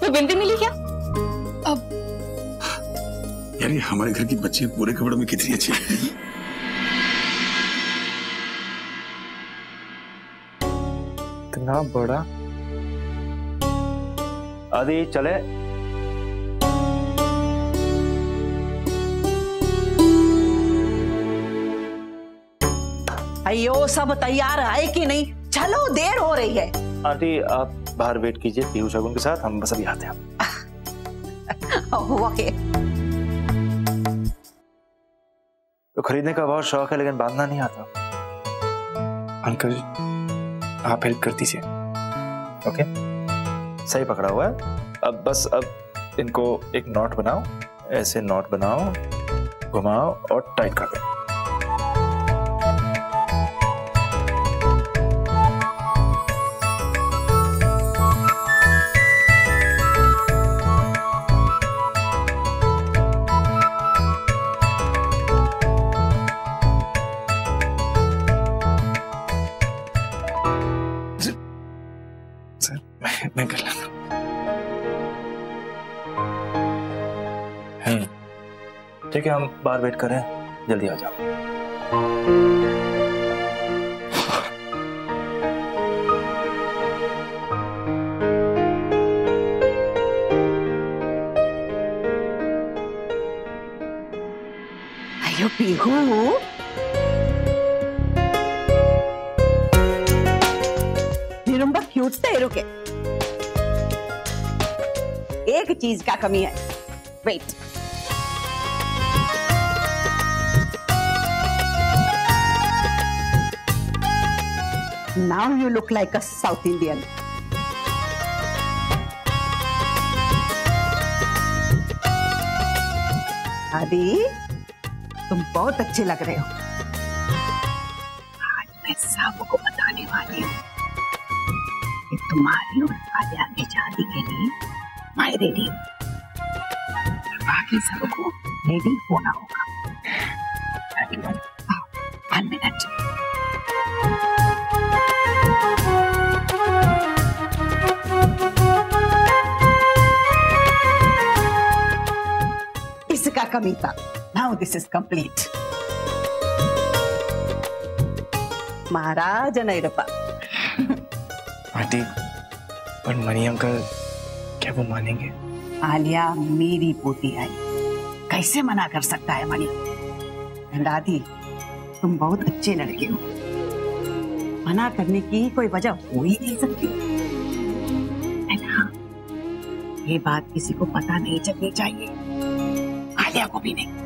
तो बिंदी मिली क्या? अब यार, ये हमारे घर की बच्ची पूरे कपड़ों में कितनी अच्छी लगती है। इतना बड़ा। आदि चले। अयो, सब तैयार है कि नहीं? चलो, देर हो रही है। आंटी आप बाहर वेट कीजिए पीहू शगुन के साथ, हम बस अभी आते हैं। ओके। तो खरीदने का बहुत शौक है लेकिन बांधना नहीं आता। अंकल, आप हेल्प कर दीजिए। ओके, सही पकड़ा हुआ है। अब बस अब इनको एक नॉट बनाओ, ऐसे नॉट बनाओ, घुमाओ और टाइट कर दो। मैं कर लेता हूँ। ठीक है, हम बाहर वेट कर रहे हैं, जल्दी आ जाओ। अयो पीहू, नी रोम्बा क्यूट इरोके। एक चीज का कमी है, wait. Now you look like a south Indian. Aadi, तुम बहुत अच्छे लग रहे हो। आज मैं सबको बताने वाली हूँ कि तुम्हारी और आलिया की शादी के लिए मैं रेडी हूँ, बाकी सबको रेडी होना होगा। 1 मिनट। इसका कमी था। Now this is complete. महाराज नैरपा। आंटी, पर मनी अंकल क्या वो मानेंगे? आलिया मेरी पोती है, कैसे मना कर सकता है मनी? दादी, तुम बहुत अच्छे लड़के हो, मना करने की कोई वजह हो ही नहीं सकती है ना? ये बात किसी को पता नहीं चलनी चाहिए, आलिया को भी नहीं।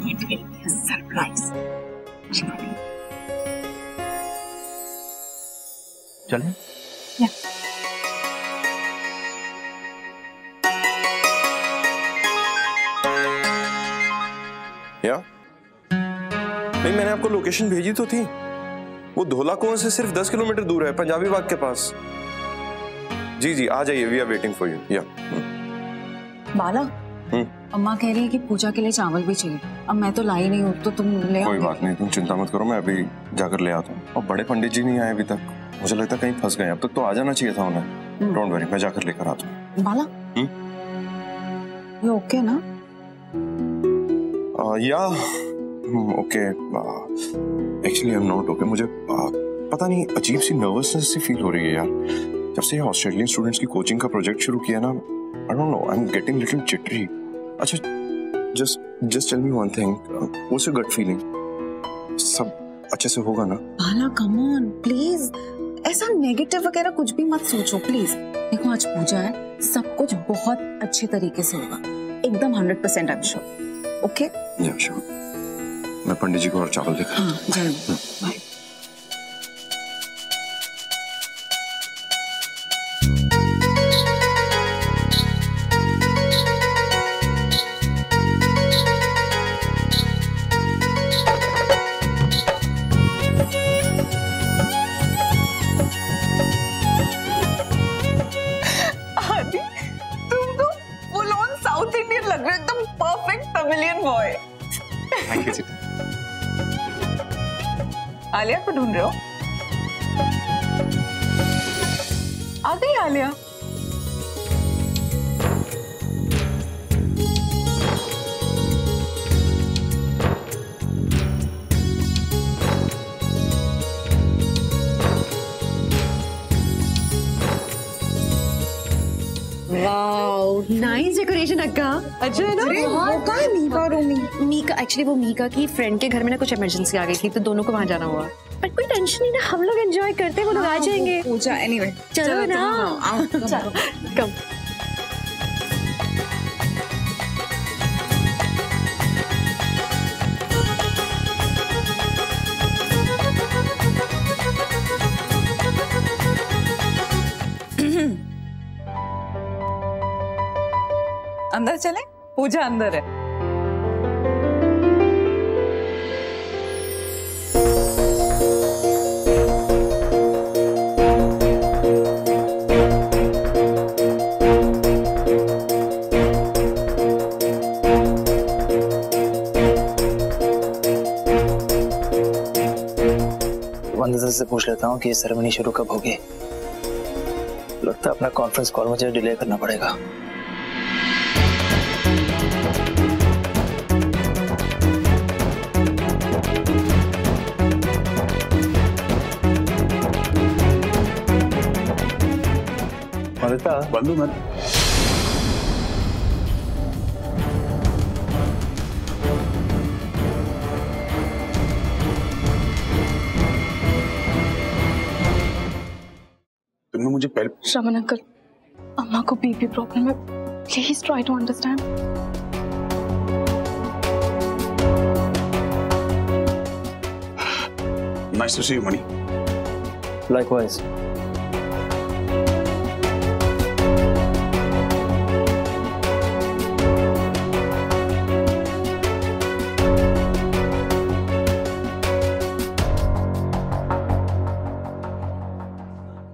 It will be a surprise. चलें? या। नहीं, मैंने आपको लोकेशन भेजी तो थी। वो धोला कुआं से सिर्फ 10 किलोमीटर दूर है, पंजाबी बाग के पास। जी जी, आ जाइए, we are waiting for you. या बाला, अम्मा कह रही है कि पूजा के लिए चावल भी चाहिए। अब मैं तो लाई नहीं हूँ, तो तुम ले आओ। कोई बात नहीं, तुम चिंता मत करो, मैं अभी जाकर ले आता हूँ। और बड़े पंडित जी नहीं आए अभी तक, मुझे लगता है कहीं फंस गए। अब तक तो आ जाना चाहिए था उन्हें। डोंट वरी, मैं जाकर लेकर आता हूँ। बाला, ये ओके ना? या okay, actually I am not okay. मुझे पता नहीं, अजीब सी नर्वसनेस सी फील हो रही है यार। जब से ऑस्ट्रेलियन स्टूडेंट्स की कोचिंग का प्रोजेक्ट शुरू किया ना, I don't know, I am getting little jittery. अच्छा, just tell me one thing, what's your gut feeling? सब अच्छे से होगा ना? बाला, कम ऑन प्लीज, ऐसा नेगेटिव वगैरह कुछ भी मत सोचो प्लीज। देखो, आज पूजा है, सब कुछ बहुत अच्छे तरीके से होगा, एकदम 100% आई एम श्योर। ओके? या श्योर। मैं पंडित जी को और चावल लेकर। हाँ, जरूर। बाय। आलिया को ढूंढ रहे हो? आ गई आलिया। वाओ, नाइस डेकोरेशन अक्का। अच्छा है ना? वो कहाँ है मीका और रोमी? मीका, एक्चुअली वो मीका की फ्रेंड के घर में ना कुछ इमरजेंसी आ गई थी, तो दोनों को वहाँ जाना हुआ। पर कोई टेंशन नहीं ना, हम लोग एंजॉय करते हैं, वो लोग आ जाएंगे। पूजा एनीवे, चलो ना, चलो कम। अंदर चले, पूजा अंदर है। वंदिता से पूछ लेता हूँ कि ये सेरेमनी शुरू कब होगी। लगता है अपना कॉन्फ्रेंस कॉल मुझे डिले करना पड़ेगा। वंदिता, बंधु मैं तुमने मुझे पहले श्रवण अंकल, अम्मा को बीपी प्रॉब्लम है, please try to understand. Nice to see you Mani. Likewise.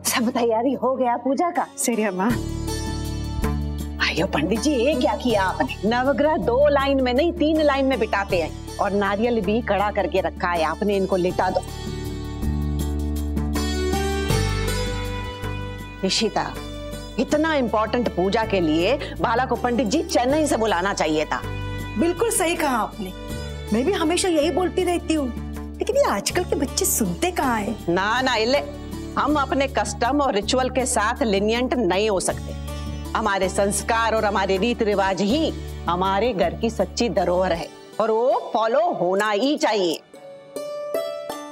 सब तैयारी हो गया पूजा का? सही माँ। आयो पंडित जी, ये क्या किया आपने? नवग्रह 2 लाइन में नहीं 3 लाइन में बिठाते हैं, और नारियल भी कड़ा करके रखा है आपने। इनको लिटा दो। इशिता, इतना इम्पोर्टेंट पूजा के लिए बाला को पंडित जी चेन्नई से बुलाना चाहिए था। बिल्कुल सही कहा आपने। मैं भी हमेशा यही बोलती रहती हूँ, लेकिन ये आजकल के बच्चे सुनते कहाँ हैं? ना ना इले, हम अपने कस्टम और रिचुअल के साथ लिनियंट नहीं हो सकते। हमारे संस्कार और हमारे रीति रिवाज ही हमारे घर की सच्ची धरोहर है, और वो फॉलो होना ही चाहिए।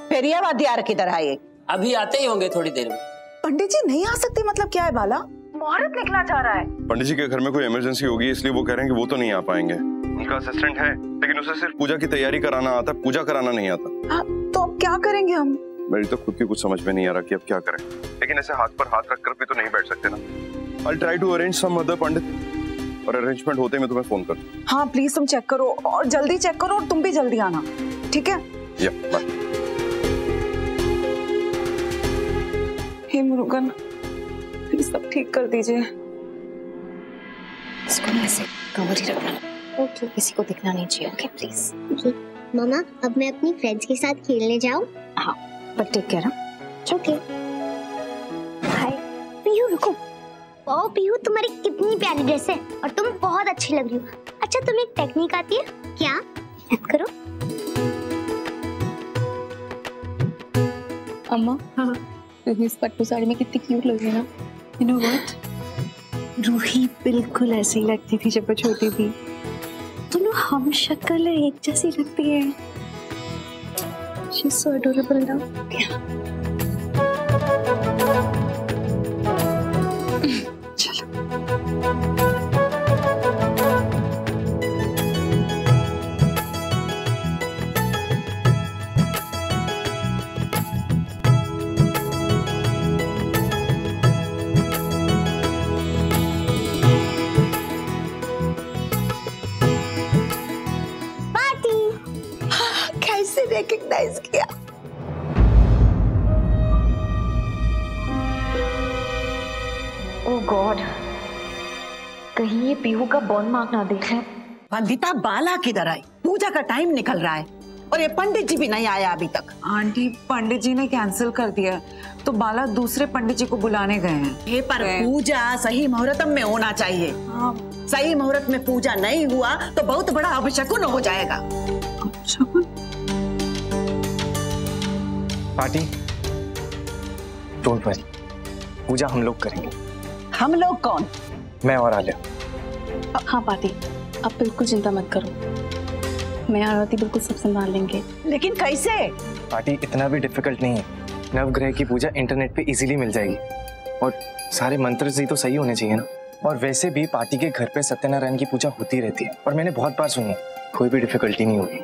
फिर ये वाद्यार किधर आए? अभी आते ही होंगे थोड़ी देर में। पंडित जी नहीं आ सकते मतलब क्या है बाला? मुहूर्त निकला जा रहा है। पंडित जी के घर में कोई इमरजेंसी होगी, इसलिए वो कह रहे हैं कि वो तो नहीं आ पाएंगे। उनका असिस्टेंट है, लेकिन उसे सिर्फ पूजा की तैयारी कराना आता, पूजा कराना नहीं आता। तो अब क्या करेंगे हम? मेरी तो खुद की कुछ समझ में नहीं आ रहा कि अब क्या करें, लेकिन ऐसे हाथ पर हाथ रखकर भी तो नहीं बैठ सकते ना। I'll try to arrange some other पंडित, और अरेंजमेंट होते मैं तुम्हें फोन कर। हाँ प्लीज तुम चेक करो, और जल्दी चेक करो, और तुम भी जल्दी आना, ठीक है? या बाय। हे मुरुगन, प्लीज सब ठीक कर दीजिए। इसको ऐसे कवर ही रखना, ओके? किसी को दिखना नहीं चाहिए, ओके प्लीज। मामा, अब मैं अपनी फ्रेंड्स के साथ खेलने जाऊं? हाँ, बट टेक केयर। ओके। हाय पीहू, रुको। ओ पीहू, तुम्हारी कितनी प्यारी ड्रेस है, और तुम बहुत अच्छी लग रही हो। अच्छा, तुम्हें एक टेक्निक आती है क्या? हेल्प करो। अम्मा, हाँ, इस पट्टू साड़ी में कितनी क्यूट लग रही है ना। यू नो व्हाट, रूही बिल्कुल ऐसी ही लगती थी जब वो छोटी थी। दोनों हम शक्ल एक जैसी लगती है। She's so adorable now. चलो। कैसे रिकॉग्नाइज किया? ओह गॉड, कहीं ये पीहू का बर्न मार्क ना देख लें। वंदिता, बाला किधर आई? पूजा का टाइम निकल रहा है, और ये पंडित जी भी नहीं आया अभी तक। आंटी, पंडित जी ने कैंसिल कर दिया, तो बाला दूसरे पंडित जी को बुलाने गए हैं। पर पूजा सही मुहूर्त में होना चाहिए। हाँ। सही मुहूर्त में पूजा नहीं हुआ तो बहुत बड़ा अपशकुन हो जाएगा। अपशकुन? पार्टी डोंट वरी, पूजा हम लोग करेंगे। हम लोग कौन? मैं और आलिया। हाँ पार्टी, आप बिल्कुल चिंता मत करो, मैं और आरती बिल्कुल सब संभाल लेंगे। लेकिन कैसे? पार्टी इतना भी डिफिकल्ट नहीं है। नवग्रह की पूजा इंटरनेट पे इजीली मिल जाएगी, और सारे मंत्र जी तो सही होने चाहिए ना। और वैसे भी पार्टी के घर पे सत्यनारायण की पूजा होती रहती है, और मैंने बहुत बार सुनी, कोई भी डिफिकल्टी नहीं होगी।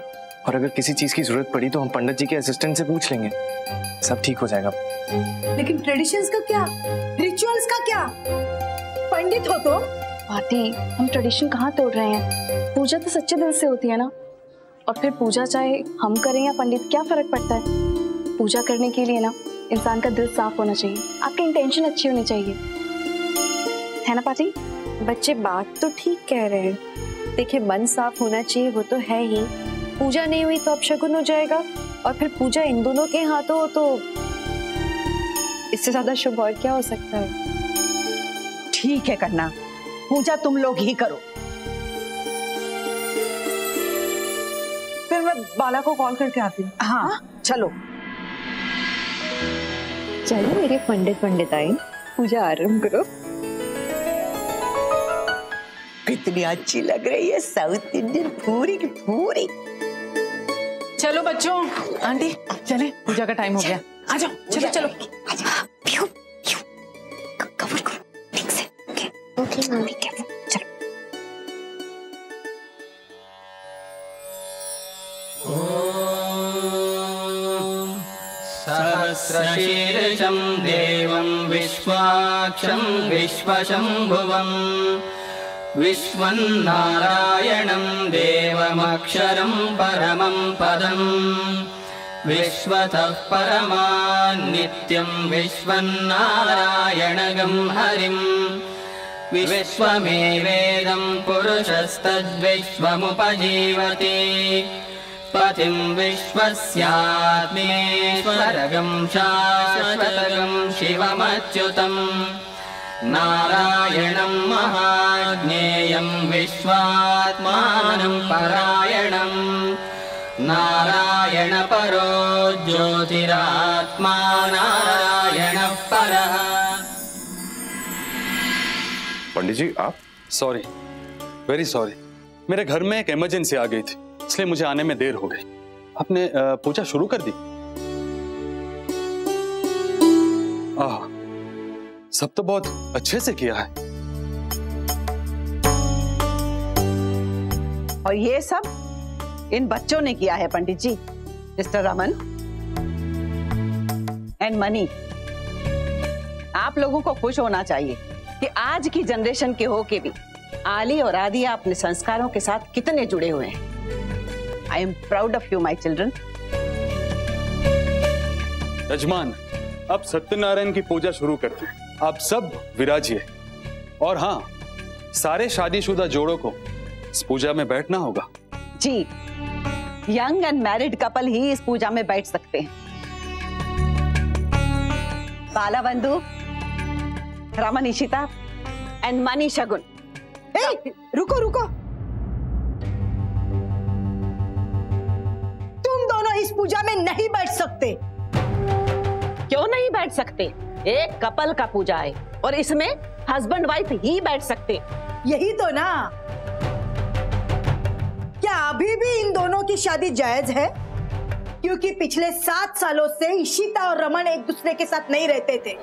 और अगर किसी चीज की जरूरत पड़ी तो हम पंडित जी के असिस्टेंट से पूछ लेंगे, सब ठीक हो जाएगा। लेकिन ट्रेडिशंस का क्या, रिचुअल्स का क्या? पंडित हो तो आंटी, हम ट्रेडिशन कहाँ तोड़ रहे हैं? पूजा तो सच्चे दिल से होती है ना। और फिर पूजा चाहे हम करें या पंडित, क्या फर्क पड़ता है? पूजा करने के लिए ना इंसान का दिल साफ होना चाहिए, आपकी इंटेंशन अच्छी होनी चाहिए, है ना पाटी? बच्चे बात तो ठीक कह रहे हैं, देखिए मन साफ होना चाहिए वो तो है ही। पूजा नहीं हुई तो अपशगुन हो जाएगा, और फिर पूजा इन दोनों के हाथों हो तो इससे ज्यादा शुभ और क्या हो सकता है? ठीक है करना, पूजा तुम लोग ही करो। फिर मैं बाला को कॉल करके आती हूँ। हाँ चलो चलो मेरे पंडित आई, पूजा आरंभ करो। कितनी अच्छी लग रही है साउथ इंडियन पूरी की पूरी। चलो बच्चों, आंटी चले, पूजा का टाइम हो गया, आ जाओ, चलो चलो। कवर करो ठीक से। ओके मम्मी, चलो। सहस्रशीर्षं देवं विश्वाक्षं विश्वशम्भुवम् विश्वन्नारायणं देवमक्षरं परमं पदम् विश्वतः परमान्नित्यं विश्वन्नारायणगं हरिम् विश्वमेवेदं पुरुषस्तद्विश्वमुपजीवति पतिं विश्वस्यात्मेश्वरगं शाश्वतगं शिवमच्युतम् नारायणं महाज्ञेयं विश्वात्मानं परायणं नारायण परो ज्योतिरात्मा नारायणः परः। पंडित जी आप? सॉरी, वेरी सॉरी, मेरे घर में एक इमरजेंसी आ गई थी, इसलिए मुझे आने में देर हो गई। आपने पूजा शुरू कर दी? सब तो बहुत अच्छे से किया है। और ये सब इन बच्चों ने किया है पंडित जी, मिस्टर रमन एंड मनी। आप लोगों को खुश होना चाहिए कि आज की जनरेशन के होके भी आली और आदिया अपने संस्कारों के साथ कितने जुड़े हुए हैं। I am proud of you my children. यजमान, अब सत्यनारायण की पूजा शुरू करते हैं। आप सब विराजिए। और हाँ, सारे शादीशुदा जोड़ों को इस पूजा में बैठना होगा। जी, यंग एंड मैरिड कपल ही इस पूजा में बैठ सकते हैं। बाला बंधु, रमन इशिता एंड मनी शगुन। रुको रुको, तुम दोनों इस पूजा में नहीं बैठ सकते। क्यों नहीं बैठ सकते? एक कपल का पूजा है और इसमें हस्बैंड वाइफ ही बैठ सकते। यही तो ना। क्या अभी भी इन दोनों की शादी जायज है? क्योंकि पिछले 7 सालों से इशिता और रमन एक दूसरे के साथ नहीं रहते थे।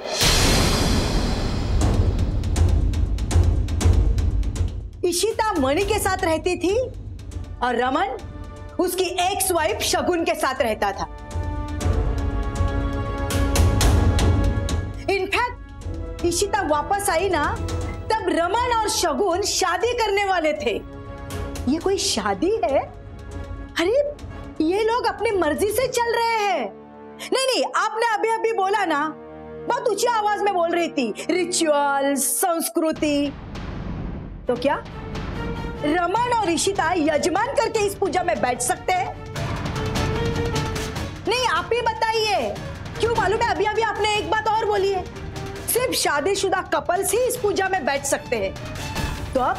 इशिता मणि के साथ रहती थी और रमन उसकी एक्स वाइफ शगुन के साथ रहता था। इनफैक्ट इशिता वापस आई ना, तब रमन और शगुन शादी करने वाले थे। ये कोई शादी है? अरे ये लोग अपनी मर्जी से चल रहे हैं। नहीं, आपने अभी अभी बोला ना, बहुत ऊंची आवाज में बोल रही थी, रिचुअल, संस्कृति। तो क्या रमन और इशिता यजमान करके इस पूजा में बैठ सकते हैं? नहीं, आप ही बताइए। क्यों? मालूम है, अभी अभी आपने एक बात और बोली है, सिर्फ शादीशुदा कपल्स ही इस पूजा में बैठ सकते हैं। तो अब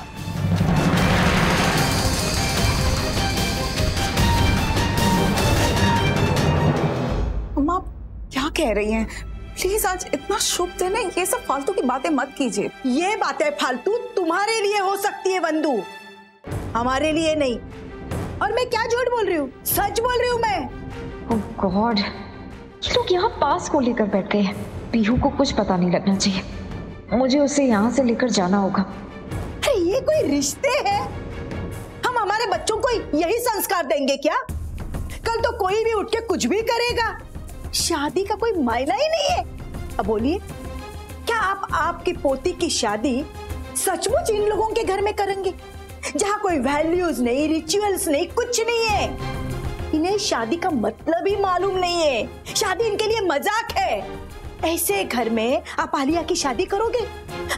अम्मा क्या कह रही हैं? प्लीज आज इतना शुभ दिन है, ये सब फालतू की बातें मत कीजिए। ये बातें फालतू तुम्हारे लिए हो सकती है वंदू, हमारे लिए नहीं। और मैं क्या झूठ बोल रही हूँ, सच बोल रही हूँ मैं। ओह गॉड, ये लोग यहाँ पास को लेकर बैठ गए हैं। पीहू को कुछ पता नहीं लगना चाहिए, मुझे उसे यहाँ से लेकर जाना होगा। ये कोई रिश्ते हैं? हम हमारे बच्चों को यही संस्कार देंगे क्या? कल तो कोई भी उठ के कुछ भी करेगा। शादी का कोई मायना ही नहीं है। अब बोलिए, क्या आप आपकी पोती की शादी सचमुच इन लोगों के घर में करेंगे जहाँ कोई वैल्यूज नहीं, रिचुअल्स नहीं, कुछ नहीं है। इन्हें शादी का मतलब ही मालूम नहीं है। शादी इनके लिए मजाक है। ऐसे घर में आप आलिया की शादी करोगे?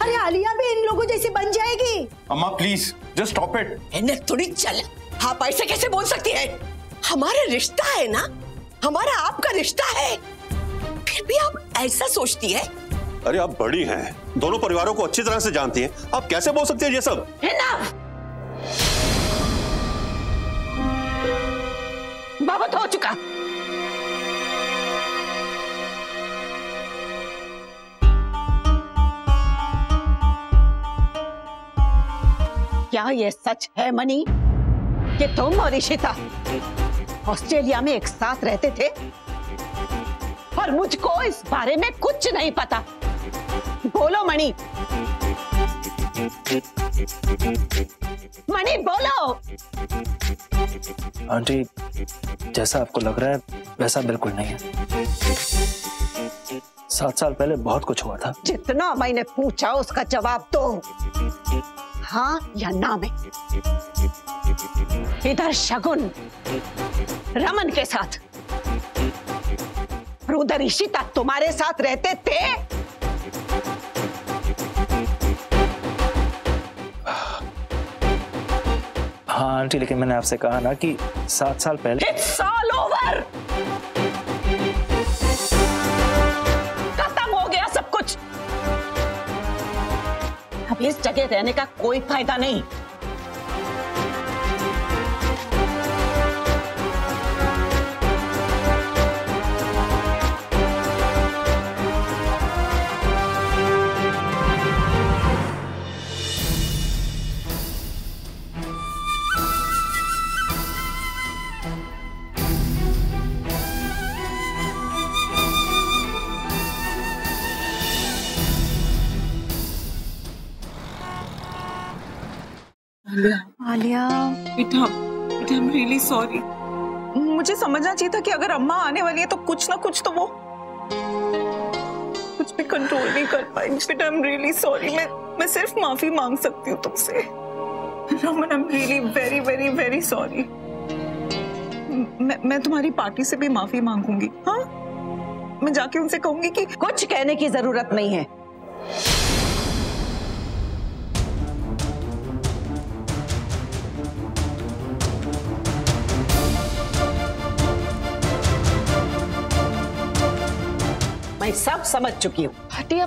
अरे आलिया भी इन लोगों जैसी बन जाएगी। अम्मा प्लीज जस्ट स्टॉप इट। इन्हें थोड़ी चल, आप ऐसे कैसे बोल सकती है? हमारा रिश्ता है ना, हमारा आपका रिश्ता है, फिर भी आप ऐसा सोचती है? अरे आप बड़ी हैं, दोनों परिवारों को अच्छी तरह से जानती हैं, आप कैसे बोल सकते हैं ये सब? बहुत हो चुका। क्या ये सच है मनी कि तुम और इशिता ऑस्ट्रेलिया में एक साथ रहते थे और मुझको इस बारे में कुछ नहीं पता? बोलो मणि, मणि बोलो। आंटी, जैसा आपको लग रहा है वैसा बिल्कुल नहीं है। 7 साल पहले बहुत कुछ हुआ था। जितना मैंने पूछा उसका जवाब दो, हाँ या ना में। इधर शगुन रमन के साथ और उधर इशिता तुम्हारे साथ रहते थे। हाँ आंटी, लेकिन मैंने आपसे कहा ना कि 7 साल पहले। It's all over! खत्म हो गया सब कुछ। अब इस जगह रहने का कोई फायदा नहीं। आलिया बेटा, आई एम रियली सॉरी। मुझे समझना चाहिए था कि अगर अम्मा आने वाली है तो कुछ ना कुछ तो वो कुछ भी कंट्रोल नहीं कर पाएगी। बेटा आई एम रियली सॉरी। मैं सिर्फ माफी मांग सकती हूँ तुमसे। रमन आई am really very very very sorry. मैं तुम्हारी पार्टी से भी माफी मांगूंगी। हाँ, मैं जाके उनसे कहूंगी कि कुछ कहने की जरूरत नहीं है। मैं सब समझ चुकी हूँ। हटिए,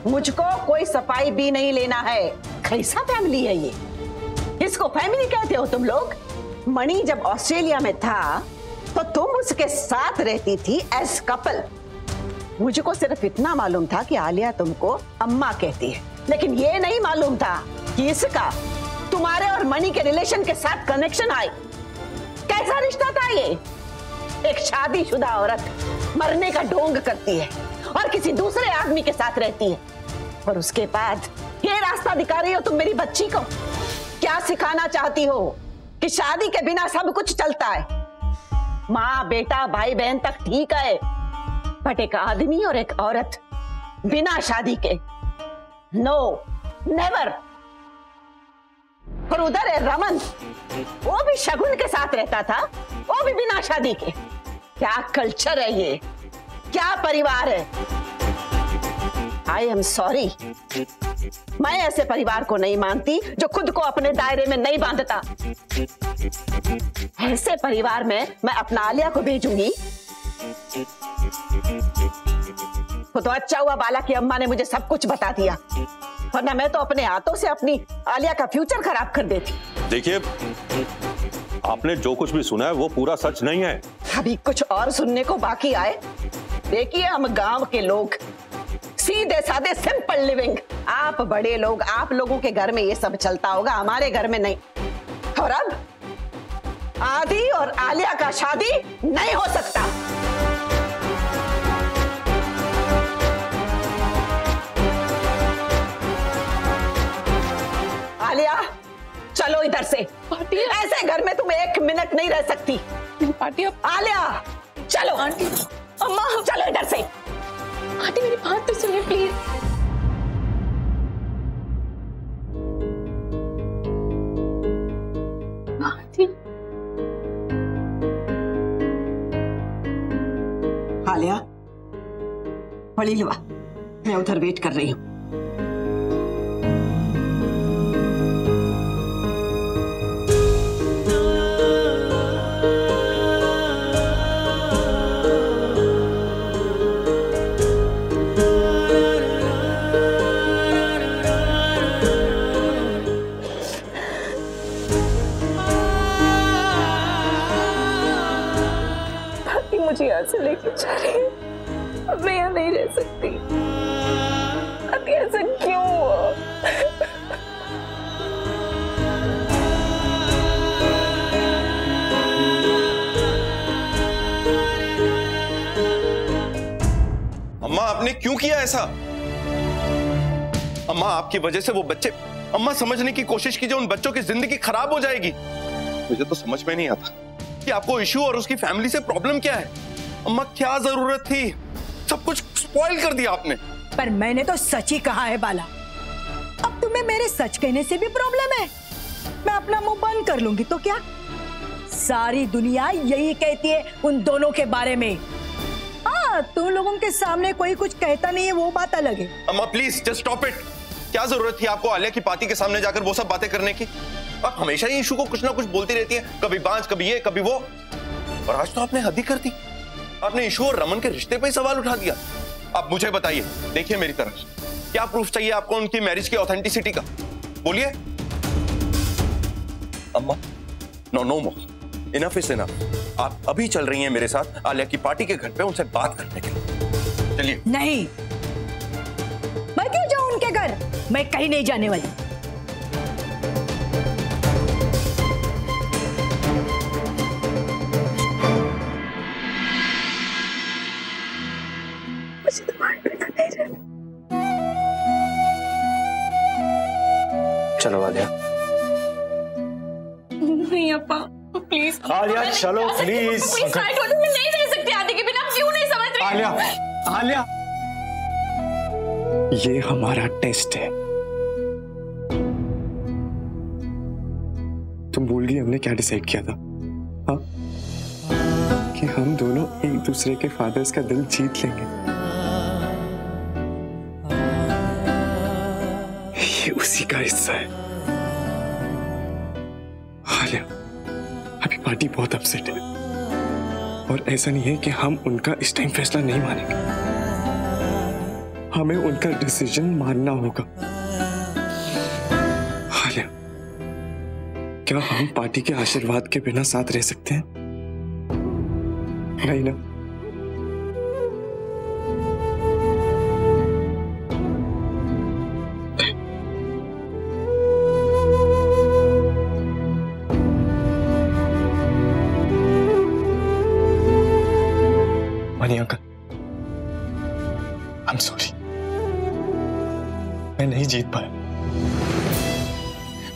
मुझको कोई सफाई भी नहीं लेना है। कैसा फैमिली है ये? इसको फैमिली कहते हो तुम लोग? मणि जब ऑस्ट्रेलिया में था तो तुम उसके साथ रहती थी एज कपल। मुझको सिर्फ इतना मालूम था कि आलिया तुमको अम्मा कहती है, लेकिन ये नहीं मालूम था कि इसका तुम्हारे और मणि के रिलेशन के साथ कनेक्शन है। कैसा रिश्ता था ये? एक शादीशुदा औरत मरने का ढोंग करती है और किसी दूसरे आदमी के साथ रहती है, और उसके बाद ये रास्ता दिखा रही हो तुम मेरी बच्ची को। क्या सिखाना चाहती हो कि शादी के बिना सब कुछ चलता है? माँ बेटा भाई बहन तक ठीक है, बट एक आदमी और एक औरत बिना शादी के नो नेवर। और उधर है रमन, वो भी शगुन के साथ रहता था, वो भी बिना शादी के। क्या कल्चर है ये? क्या परिवार है? आई एम सॉरी, मैं ऐसे परिवार को नहीं मानती जो खुद को अपने दायरे में नहीं बांधता। ऐसे परिवार में मैं अपना आलिया को भेजूंगी। तो अच्छा हुआ बाला की अम्मा ने मुझे सब कुछ बता दिया, वरना मैं तो अपने हाथों से अपनी आलिया का फ्यूचर खराब कर देती। देखिए, आपने जो कुछ भी सुना है वो पूरा सच नहीं है। अभी कुछ और सुनने को बाकी आए। देखिए, हम गांव के लोग, सीधे साधे सिंपल लिविंग। आप बड़े लोग, आप लोगों के घर में ये सब चलता होगा, हमारे घर में नहीं। और अब आदि और आलिया का शादी नहीं हो सकता। आलिया चलो इधर से। ऐसे घर में तुम 1 मिनट नहीं रह सकती। आलिया चलो। आंटी, अम्मा चलो इधर से। आंटी मेरी बात तो सुनिए प्लीज। पड़ी लवा, मैं उधर वेट कर रही हूँ। मुझे यहाँ से लेके जा रही है, अब मैं यहाँ नहीं रह सकती। अब ऐसा क्यों हुआ? अम्मा आपने क्यों किया ऐसा? अम्मा आपकी वजह से वो बच्चे, अम्मा समझने की कोशिश कीजिए, उन बच्चों की जिंदगी खराब हो जाएगी। मुझे तो समझ में नहीं आता कि आपको इशू और उसकी फैमिली से प्रॉब्लम क्या है। अम्मा क्या जरूरत थी, सब कुछ स्पॉइल कर दिया आपने। पर मैंने तो सच ही कहा है बाला, अब तुम्हें मेरे सच कहने से भी प्रॉब्लम है? मैं अपना मुंह बंद कर लूंगी तो क्या? सारी दुनिया यही कहती है उन दोनों के बारे में। हाँ, तुम लोगों के सामने कोई कुछ कहता नहीं है, वो बात अलग है। अम्मा प्लीज जस्ट स्टॉप इट। क्या जरूरत थी आपको आलिया की पार्टी के सामने जाकर वो सब बातें करने की? आप हमेशा ही इशू को कुछ ना कुछ बोलती रहती है, कभी बांझ, कभी ये, कभी वो। और आज तो आपने हद ही कर दी, आपने इशू और रमन के रिश्ते पे ही सवाल उठा दिया। अब मुझे बताइए, देखिए मेरी तरफ, क्या प्रूफ चाहिए आपको उनकी मैरिज की ऑथेंटिसिटी का? बोलिए। अम्मा no no more, enough is enough. आप अभी चल रही हैं मेरे साथ आलिया की पार्टी के घर पे उनसे बात करने के लिए। चलिए। नहीं, मैं क्यों जाऊं उनके घर? मैं कहीं नहीं जाने वाली। चलो आलिया। नहीं अप्पा, प्लीज आलिया चलो प्लीज। मैं नहीं रह सकती आदि के बिना। क्यों नहीं समझ रही? आलिया, आलिया, ये हमारा टेस्ट है। तुम भूल गई हमने क्या डिसाइड किया था? हाँ, कि हम दोनों एक दूसरे के फादर्स का दिल जीत लेंगे। ये उसी का हिस्सा है। आलिया, अभी पार्टी बहुत अपसेट है और ऐसा नहीं है कि हम उनका इस टाइम फैसला नहीं मानेंगे। हमें उनका डिसीजन मानना होगा। आलिया, क्या हम पार्टी के आशीर्वाद के बिना साथ रह सकते हैं? नहीं ना? Money uncle, I am sorry, मैं नहीं जीत पाया।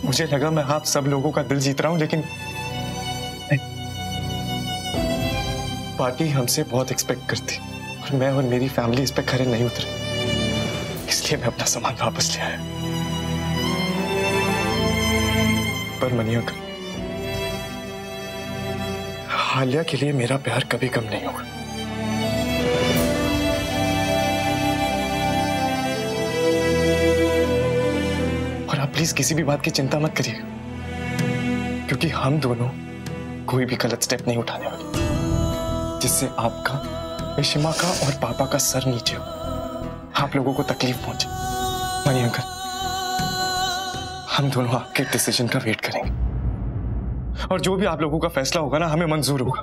मुझे लगा मैं आप सब लोगों का दिल जीत रहा हूं, लेकिन पार्टी हमसे बहुत एक्सपेक्ट करती और मैं और मेरी फैमिली इस पे खरे नहीं उतरे, इसलिए मैं अपना सामान वापस ले आया। पर मनी अंकल, आलिया के लिए मेरा प्यार कभी कम नहीं होगा। और आप प्लीज किसी भी बात की चिंता मत करिएगा, क्योंकि हम दोनों कोई भी गलत स्टेप नहीं उठाने वाले जिससे आपका, विशिमा का और पापा का सर नीचे हो, आप लोगों को तकलीफ पहुंचे। मनी अंकल, हम दोनों आपके डिसीजन का वेट करेंगे और जो भी आप लोगों का फैसला होगा ना, हमें मंजूर होगा।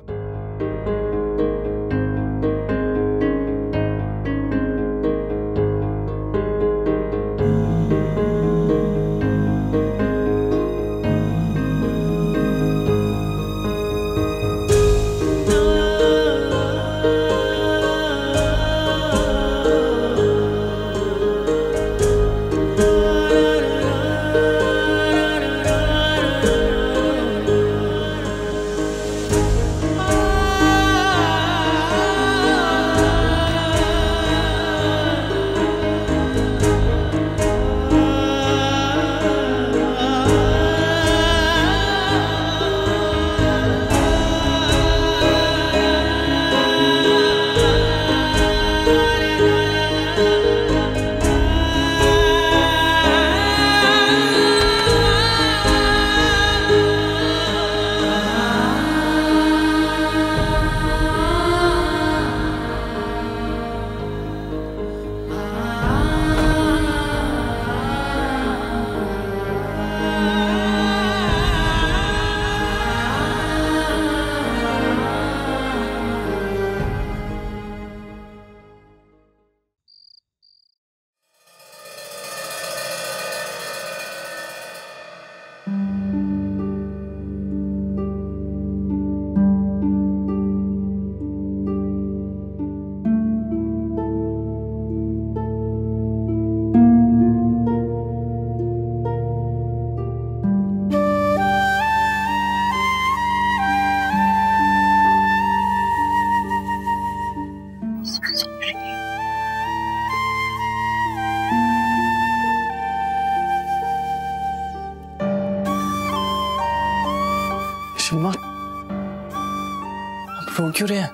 रो क्यों रहे हैं?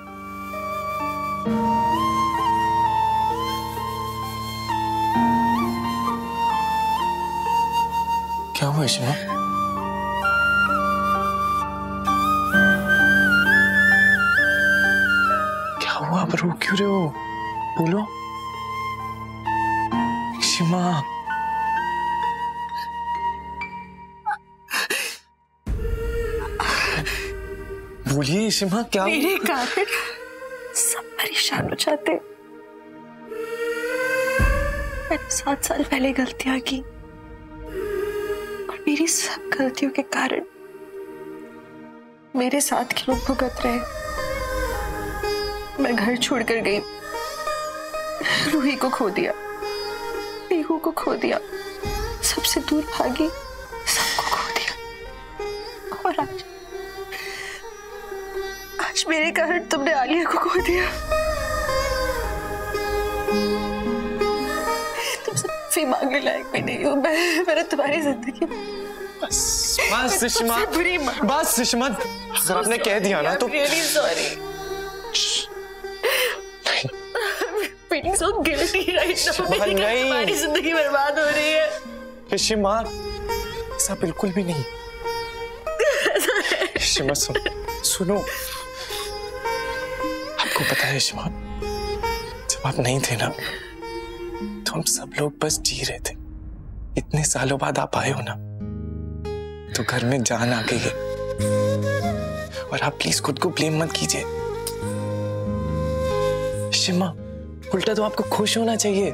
क्या हुआ इशिमा? क्या हुआ? आप रो क्यों रहे हो? बोलो इशिमा। बोलिए इशिमा, क्या मेरे कारण सब परेशान हो जाते। मैंने 7 साल पहले गलतियां की और मेरी सब गलतियों के कारण मेरे साथ के लोग भुगत रहे। मैं घर छोड़कर गई, रूही को खो दिया, पीहू को खो दिया, सबसे दूर भागी, सबको खो दिया। और आज मेरे कारण तुमने आलिया को खो दिया। तुमसे माफी मांगने लायक भी नहीं हूँ मैंने तुम्हारी जिंदगी बस इशिमा, बस इशिमा, अगर आपने कह दिया ना तो really sorry. Feeling so guilty right now. तुम्हारी जिंदगी बर्बाद हो रही है। इशिमा, ऐसा बिल्कुल भी नहीं। इशिमा सुनो, आपको पता है इशिमा, जब आप नहीं थे ना तो हम सब लोग बस जी रहे थे। इतने सालों बाद आप आए हो ना तो घर में जान आ गई है। और आप प्लीज खुद को ब्लेम मत कीजिए इशिमा, उल्टा तो आपको खुश होना चाहिए।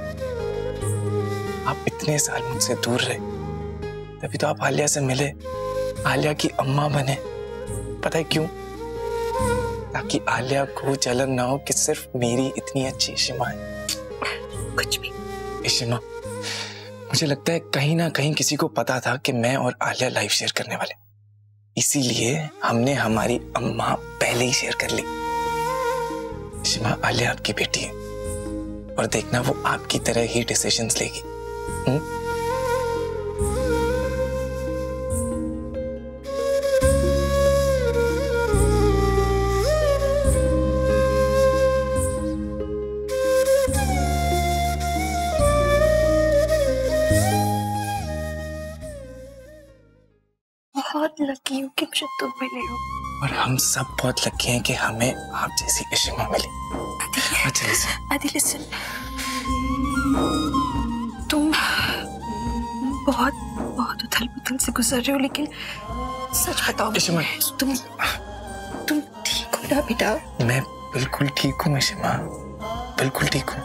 आप इतने साल मुझसे दूर रहे, तभी तो आप आलिया से मिले, आलिया की अम्मा बने। पता है क्यों? ताकि आलिया को जलन ना हो कि सिर्फ मेरी इतनी अच्छी इशिमा है। कुछ भी इशिमा, मुझे लगता है कहीं ना कहीं किसी को पता था कि मैं और आलिया लाइफ शेयर करने वाले, इसीलिए हमने हमारी अम्मा पहले ही शेयर कर ली। इशिमा, आलिया आपकी बेटी है और देखना वो आपकी तरह ही डिसीजंस लेगी। बहुत लकी हूँ कि मुझे तुम मिले हो। और हम सब बहुत लकी हैं कि हमें आप जैसी इशिमा मिली। आदि लिसन, तुम बहुत बहुत उथल पुथल से गुजर रहे हो, लेकिन सच बताओ इशिमा, तुम ठीक हो ना बेटा? मैं बिल्कुल ठीक हूँ इशिमा, बिल्कुल ठीक हूँ।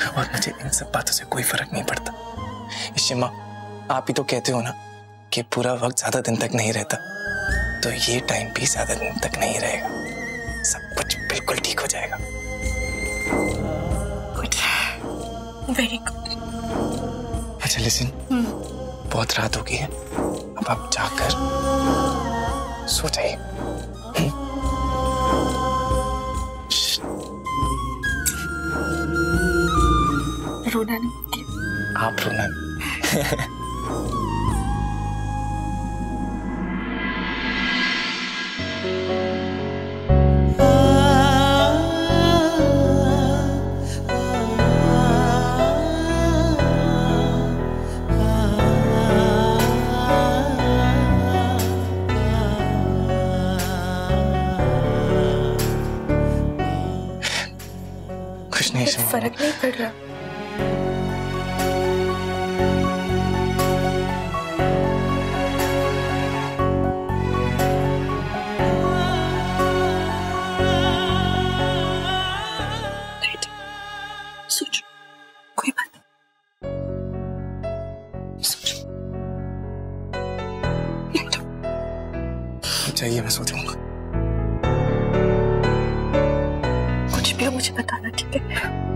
और मुझे इन सब बातों से कोई फर्क नहीं पड़ता। इशिमा, आप ही तो कहते हो ना कि पूरा वक्त ज्यादा दिन तक नहीं रहता, तो ये टाइम भी ज्यादा दिन तक नहीं रहेगा। सब कुछ बिल्कुल ठीक हो जाएगा। Very good. अच्छा लिसन, बहुत रात हो गई है, अब आप जाकर सो जाइए। रोना नहीं, आप रोना नहीं। कुछ नहीं, फर्क नहीं पड़ रहा। सोचो, कोई बात सोचो। चाहिए, मैं सो जाऊंगा। कुछ भी हो मुझे बताना, ठीक है?